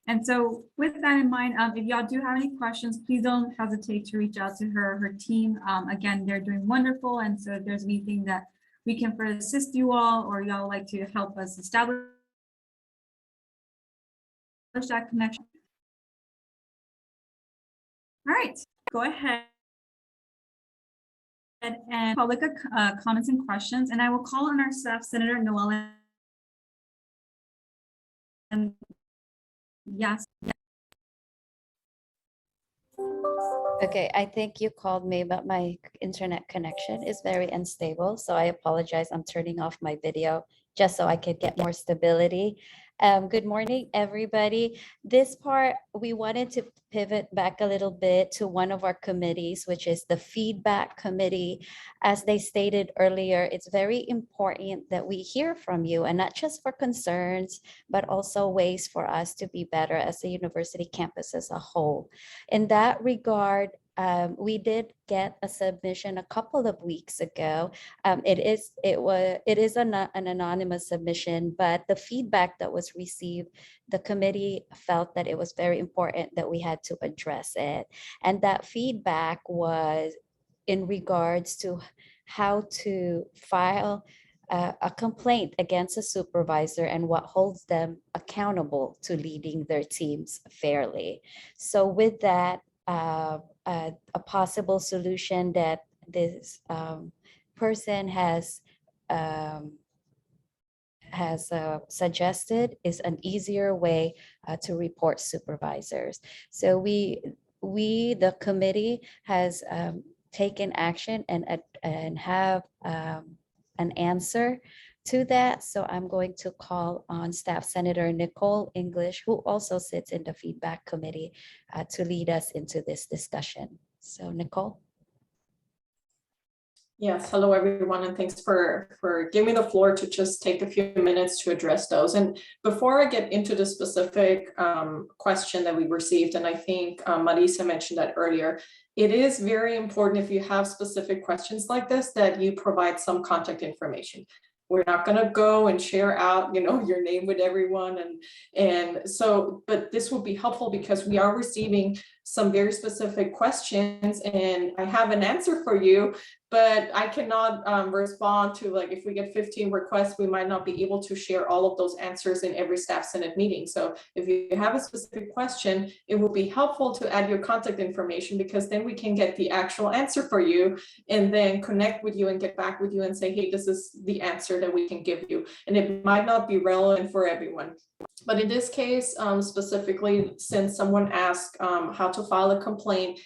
And so with that in mind, if y'all do have any questions, please don't hesitate to reach out to her team. Again, they're doing wonderful. And so if there's anything that we can further assist you all, or y'all like to help us establish that connection. All right, go ahead and public comments and questions, and I will call on our staff, Senator Noel. And yes. Okay, I think you called me, but my internet connection is very unstable, so I apologize. I'm turning off my video just so I could get more stability. Good morning, everybody. This part, we wanted to pivot back a little bit to one of our committees, which is the feedback committee. As they stated earlier, it's very important that we hear from you, and not just for concerns, but also ways for us to be better as a university campus as a whole. In that regard, we did get a submission a couple of weeks ago. It is an anonymous submission, but the feedback that was received, the committee felt that it was very important that we had to address it. And that feedback was in regards to how to file a complaint against a supervisor and what holds them accountable to leading their teams fairly. So with that, a possible solution that this person has suggested is an easier way to report supervisors. So we the committee has taken action and have an answer to that. So I'm going to call on Staff Senator Nicole English, who also sits in the feedback committee, to lead us into this discussion. So Nicole. Yes, hello everyone, and thanks for giving me the floor to just take a few minutes to address those. And before I get into the specific question that we received, and I think Marisa mentioned that earlier, it is very important if you have specific questions like this that you provide some contact information. We're not going to go and share out, your name with everyone. And so, but this will be helpful because we are receiving some very specific questions and I have an answer for you, but I cannot respond to, like, if we get 15 requests, we might not be able to share all of those answers in every staff Senate meeting. So if you have a specific question, it will be helpful to add your contact information because then we can get the actual answer for you and then connect with you and get back with you and say, hey, this is the answer that we can give you. And it might not be relevant for everyone. But in this case, specifically, since someone asked how to file a complaint,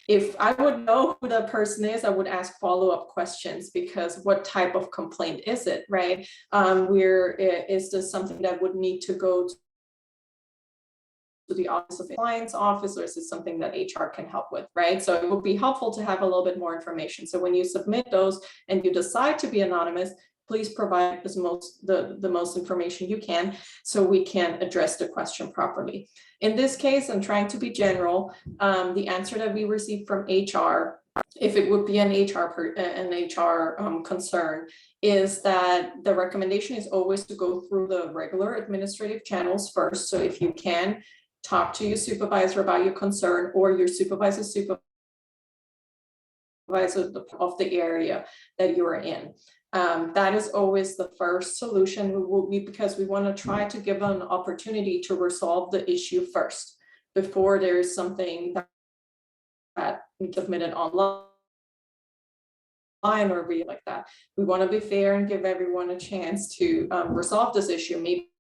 if I would know who the person is, I would ask follow-up questions because what type of complaint is it, right? Is this something that would need to go to the Office of Compliance office, or is it something that HR can help with, right? So it would be helpful to have a little bit more information. So when you submit those and you decide to be anonymous, please provide the most information you can so we can address the question properly. In this case, I'm trying to be general. The answer that we received from HR, if it would be an HR concern, is that the recommendation is always to go through the regular administrative channels first. So if you can, talk to your supervisor about your concern or your supervisor of the area that you are in. That is always the first solution because we want to try to give an opportunity to resolve the issue first before there is something that we submitted online or read like that. We want to be fair and give everyone a chance to resolve this issue. Maybe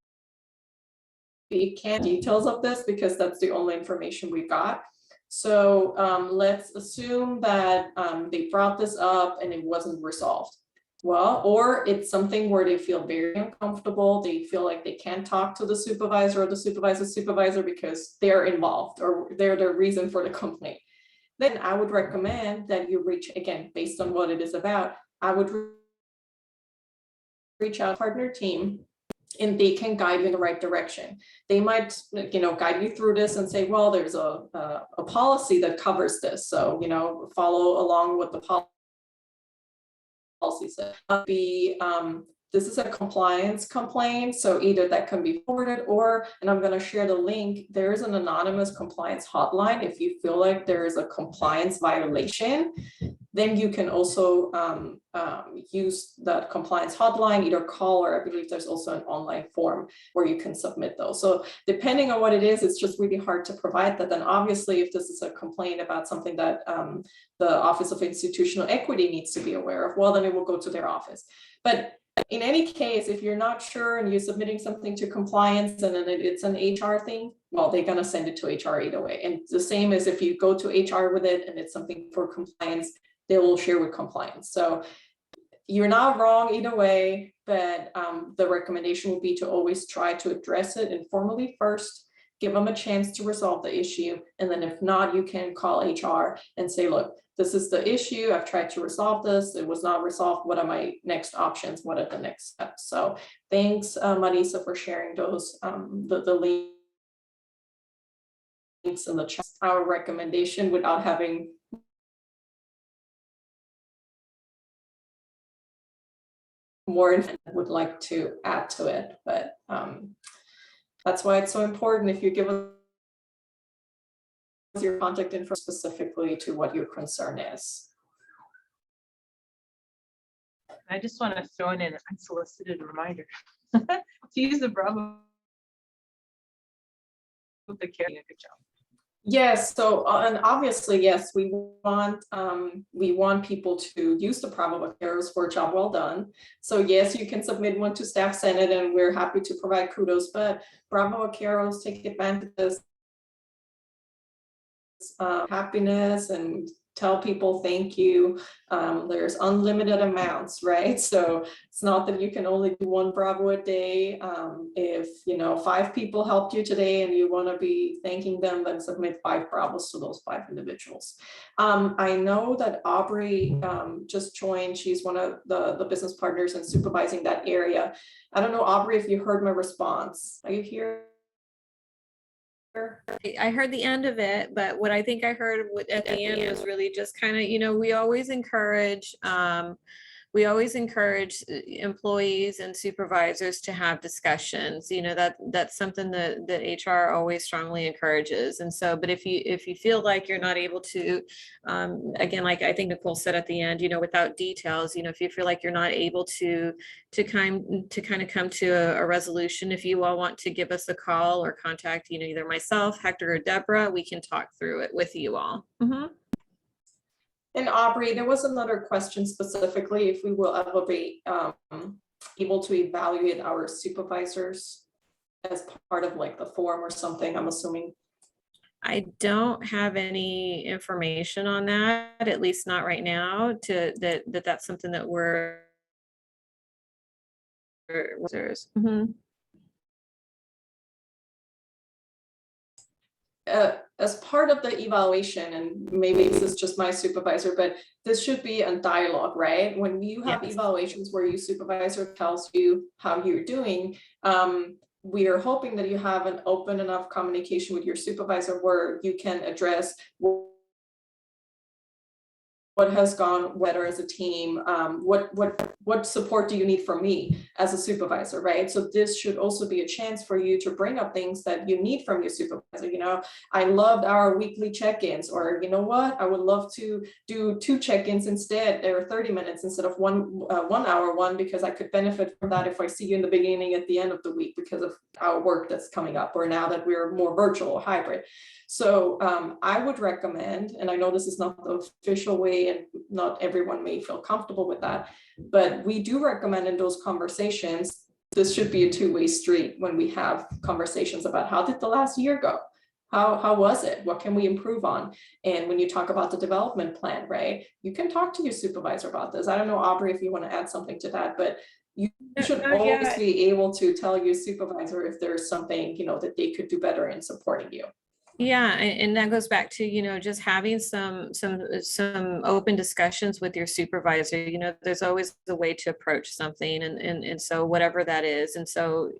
we can't details of this because that's the only information we got. So let's assume that they brought this up and it wasn't resolved. Well, or it's something where they feel very uncomfortable. They feel like they can't talk to the supervisor or the supervisor's supervisor because they're involved or they're the reason for the complaint. Then I would recommend that you reach, again, based on what it is about, I would reach out to partner team and they can guide you in the right direction. They might, guide you through this and say, well, there's a policy that covers this. So, follow along with the policy. This is a compliance complaint, so either that can be forwarded or, and I'm going to share the link, there is an anonymous compliance hotline. If you feel like there is a compliance violation, then you can also use that compliance hotline, either call, or I believe there's also an online form where you can submit those. So depending on what it is, it's just really hard to provide that. Then obviously, if this is a complaint about something that the Office of Institutional Equity needs to be aware of, well, then it will go to their office. But in any case, if you're not sure and you're submitting something to compliance and then it's an HR thing, well, they're going to send it to HR either way. And the same as if you go to HR with it and it's something for compliance, they will share with compliance. So you're not wrong either way, but the recommendation would be to always try to address it informally first, give them a chance to resolve the issue. And then if not, you can call HR and say, look, this is the issue. I've tried to resolve this. It was not resolved. What are my next options? What are the next steps? So thanks, Marisa, for sharing those, the links in the chat. Our recommendation, without having more would like to add to it, but that's why it's so important if you give us your contact info specifically to what your concern is. I just want to throw in an unsolicited reminder to use the Bravo. The carrying a good job. Yes, so and obviously, yes, we want people to use the Bravo Vaqueros for a job well done. So yes, you can submit one to Staff Senate and we're happy to provide kudos, but Bravo Vaqueros take advantage of this happiness and tell people thank you. There's unlimited amounts, right? So it's not that you can only do one Bravo a day. If 5 people helped you today and you want to be thanking them, then submit 5 Bravos to those 5 individuals. I know that Aubrey just joined. She's one of the business partners and supervising that area. I don't know, Aubrey, if you heard my response. Are you here? I heard the end of it, but what I think I heard at the end was really just kind of, we always encourage employees and supervisors to have discussions. That's something that HR always strongly encourages. And so, but if you feel like you're not able to, again, like I think Nicole said at the end, without details, if you feel like you're not able to kind of come to a resolution, if you all want to give us a call or contact, either myself, Hector, or Deborah, we can talk through it with you all. Mm-hmm. And Aubrey, there was another question specifically, if we will ever be able to evaluate our supervisors as part of like the forum or something, I'm assuming. I don't have any information on that, at least not right now, that's something that we're. Mm-hmm. As part of the evaluation, and maybe this is just my supervisor, but this should be a dialogue, right? When you have evaluations where your supervisor tells you how you're doing, we are hoping that you have an open enough communication with your supervisor where you can address what has gone better as a team, what support do you need from me as a supervisor, right? So this should also be a chance for you to bring up things that you need from your supervisor. I loved our weekly check-ins, or you know what, I would love to do 2 check-ins instead. There are 30 minutes instead of one hour one, because I could benefit from that if I see you in the beginning at the end of the week because of our work that's coming up, or now that we're more virtual or hybrid. So I would recommend, and I know this is not the official way and not everyone may feel comfortable with that, but we do recommend in those conversations, this should be a 2-way street when we have conversations about how did the last year go? How was it? What can we improve on? And when you talk about the development plan, right, you can talk to your supervisor about this. I don't know, Aubrey, if you want to add something to that, but you should always be able to tell your supervisor if there's something, that they could do better in supporting you. Yeah, and that goes back to, just having some open discussions with your supervisor. There's always a way to approach something, and so whatever that is. And so,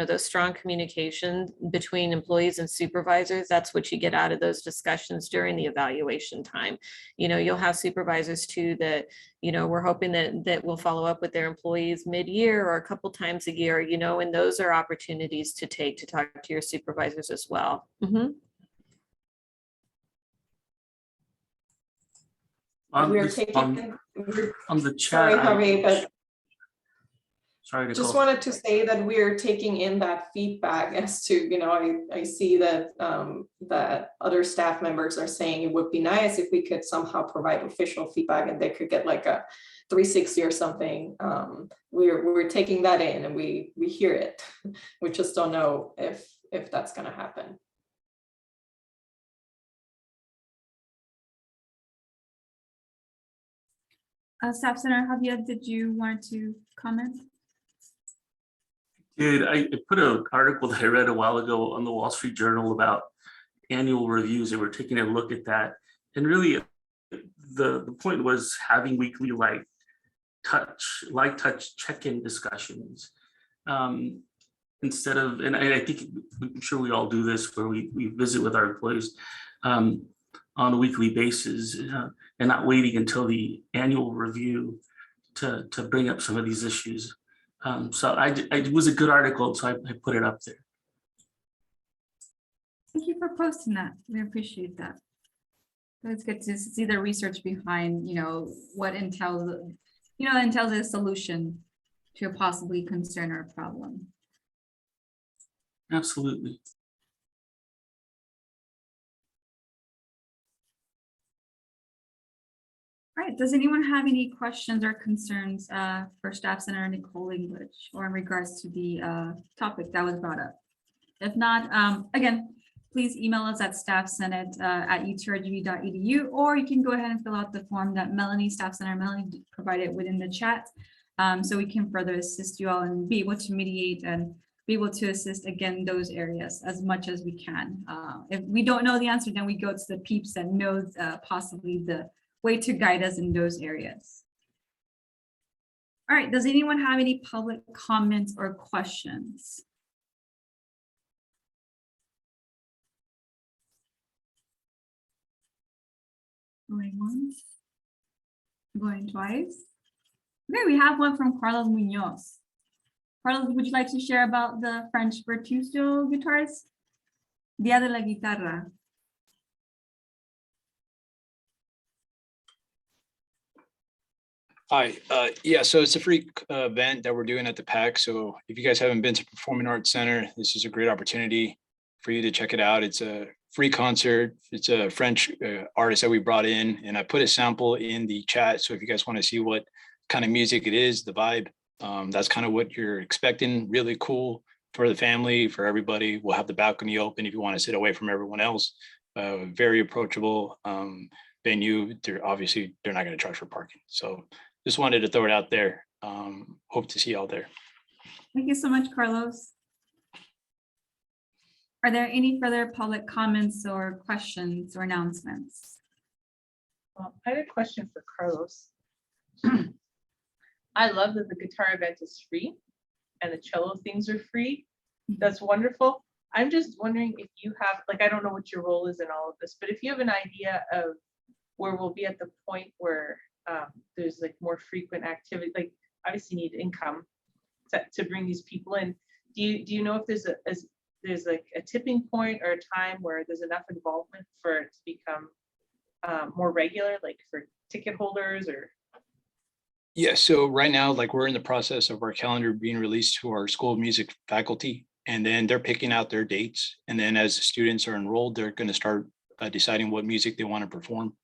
those strong communication between employees and supervisors, that's what you get out of those discussions during the evaluation time. You'll have supervisors too that, we're hoping that will follow up with their employees mid-year or a couple times a year, and those are opportunities to talk to your supervisors as well. Mm-hmm. On the chat, sorry, Javi, but sorry, just wanted to say that we're taking in that feedback as to, I see that that other staff members are saying it would be nice if we could somehow provide official feedback and they could get like a 360 or something. We're taking that in and we hear it. We just don't know if that's going to happen. Staff Center Javier, did you want to comment? I put an article that I read a while ago on the Wall Street Journal about annual reviews, and we're taking a look at that. And really, the point was having weekly light touch check-in discussions instead of, and I think I'm sure we all do this where we visit with our employees on a weekly basis and not waiting until the annual review to bring up some of these issues. So it was a good article, so I put it up there. Thank you for posting that. We appreciate that. It's good to see the research behind, what entails, entails a solution to a possibly concern or problem. Absolutely. All right, does anyone have any questions or concerns for Staff Center Nicole English or in regards to the topic that was brought up? If not, again, please email us at staffsenate@utrgv.edu, or you can go ahead and fill out the form that Staff Center Melanie provided within the chat, so we can further assist you all and be able to mediate and be able to assist again those areas as much as we can. If we don't know the answer, then we go to the peeps that knows possibly the way to guide us in those areas. All right, does anyone have any public comments or questions? Going once, going twice. Okay, we have one from Carlos Munoz. Carlos, would you like to share about the French Virtuoso guitars? Día de la Guitarra. Hi, yeah, so it's a free event that we're doing at the PAC. So if you guys haven't been to Performing Arts Center, this is a great opportunity for you to check it out. It's a free concert. It's a French artist that we brought in, and I put a sample in the chat. So if you guys want to see what kind of music it is, the vibe, that's kind of what you're expecting. Really cool for the family, for everybody. We'll have the balcony open if you want to sit away from everyone else. Very approachable venue. They're not going to charge for parking. So just wanted to throw it out there. Hope to see y'all there. Thank you so much, Carlos. Are there any further public comments or questions or announcements? I had a question for Carlos. I love that the guitar event is free and the cello things are free. That's wonderful. I'm just wondering if you have, I don't know what your role is in all of this, but if you have an idea of where we'll be at the point where there's more frequent activity, obviously need income to bring these people in. Do you know if there's a tipping point or a time where there's enough involvement for it to become more regular, for ticket holders or? Yeah, so right now, we're in the process of our calendar being released to our School of Music faculty, and then they're picking out their dates. And then as the students are enrolled, they're going to start deciding what music they want to perform.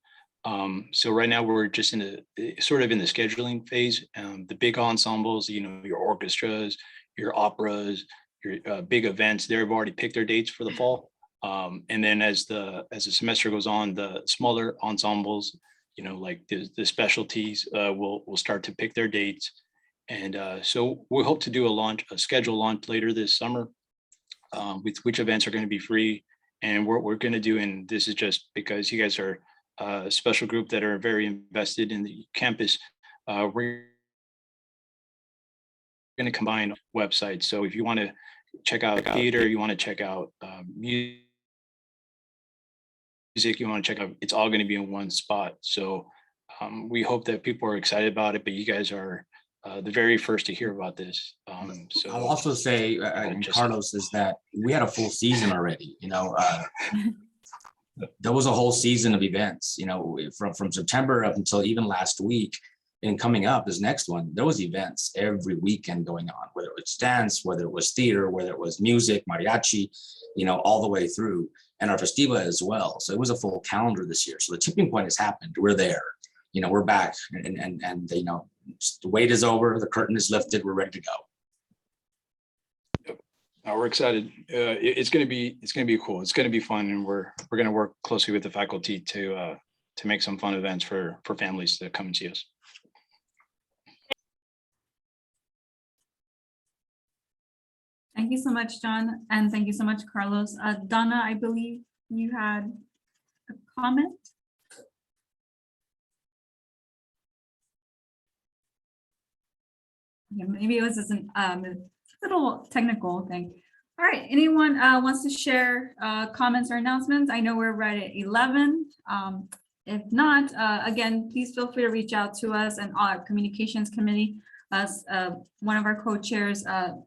So right now we're just in the scheduling phase. The big ensembles, your orchestras, your operas, your big events, they've already picked their dates for the fall. And then as the semester goes on, the smaller ensembles, the specialties will start to pick their dates. And so we hope to do a schedule launch later this summer with which events are going to be free. And what we're going to do, and this is just because you guys are a special group that are very invested in the campus, we're going to combine websites. So if you want to check out theater, you want to check out music, you want to check out, it's all going to be in one spot. So we hope that people are excited about it, but you guys are the very first to hear about this. So I'll also say, Carlos, is that we had a full season already, there was a whole season of events, from September up until even last week. And coming up, this next one, there was events every weekend going on, whether it was dance, whether it was theater, whether it was music, mariachi, all the way through, and our festiva as well. So it was a full calendar this year. So the tipping point has happened. We're there, we're back, and the wait is over. The curtain is lifted. We're ready to go. We're excited. It's going to be cool. It's going to be fun, and we're going to work closely with the faculty to make some fun events for families to come and see us. Thank you so much, John, and thank you so much, Carlos. Donna, I believe you had a comment. Yeah, maybe it was just a little technical thing. All right, anyone wants to share comments or announcements? I know we're right at 11. If not, again, please feel free to reach out to us and our communications committee. Us, one of our co-chairs,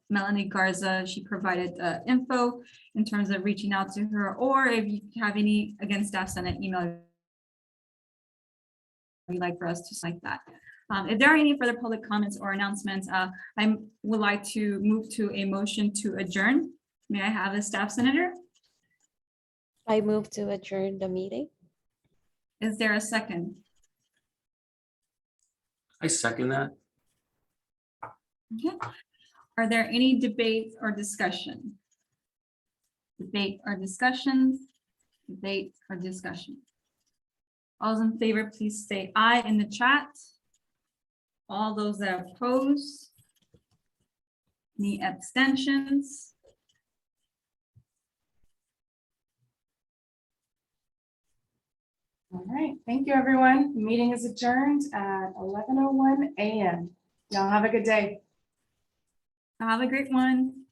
Melanie Garza, she provided info in terms of reaching out to her, or if you have any, again, staff senate email you'd like for us to like that. If there are any further public comments or announcements, I would like to move to a motion to adjourn. May I have a staff senator? I move to adjourn the meeting. Is there a second? I second that. Okay. Are there any debates or discussion? Debate or discussions? Debate or discussion? All those in favor, please say aye in the chat. All those that oppose? Any abstentions? All right, thank you, everyone. The meeting is adjourned at 11:01 a.m. Y'all have a good day. Have a great one.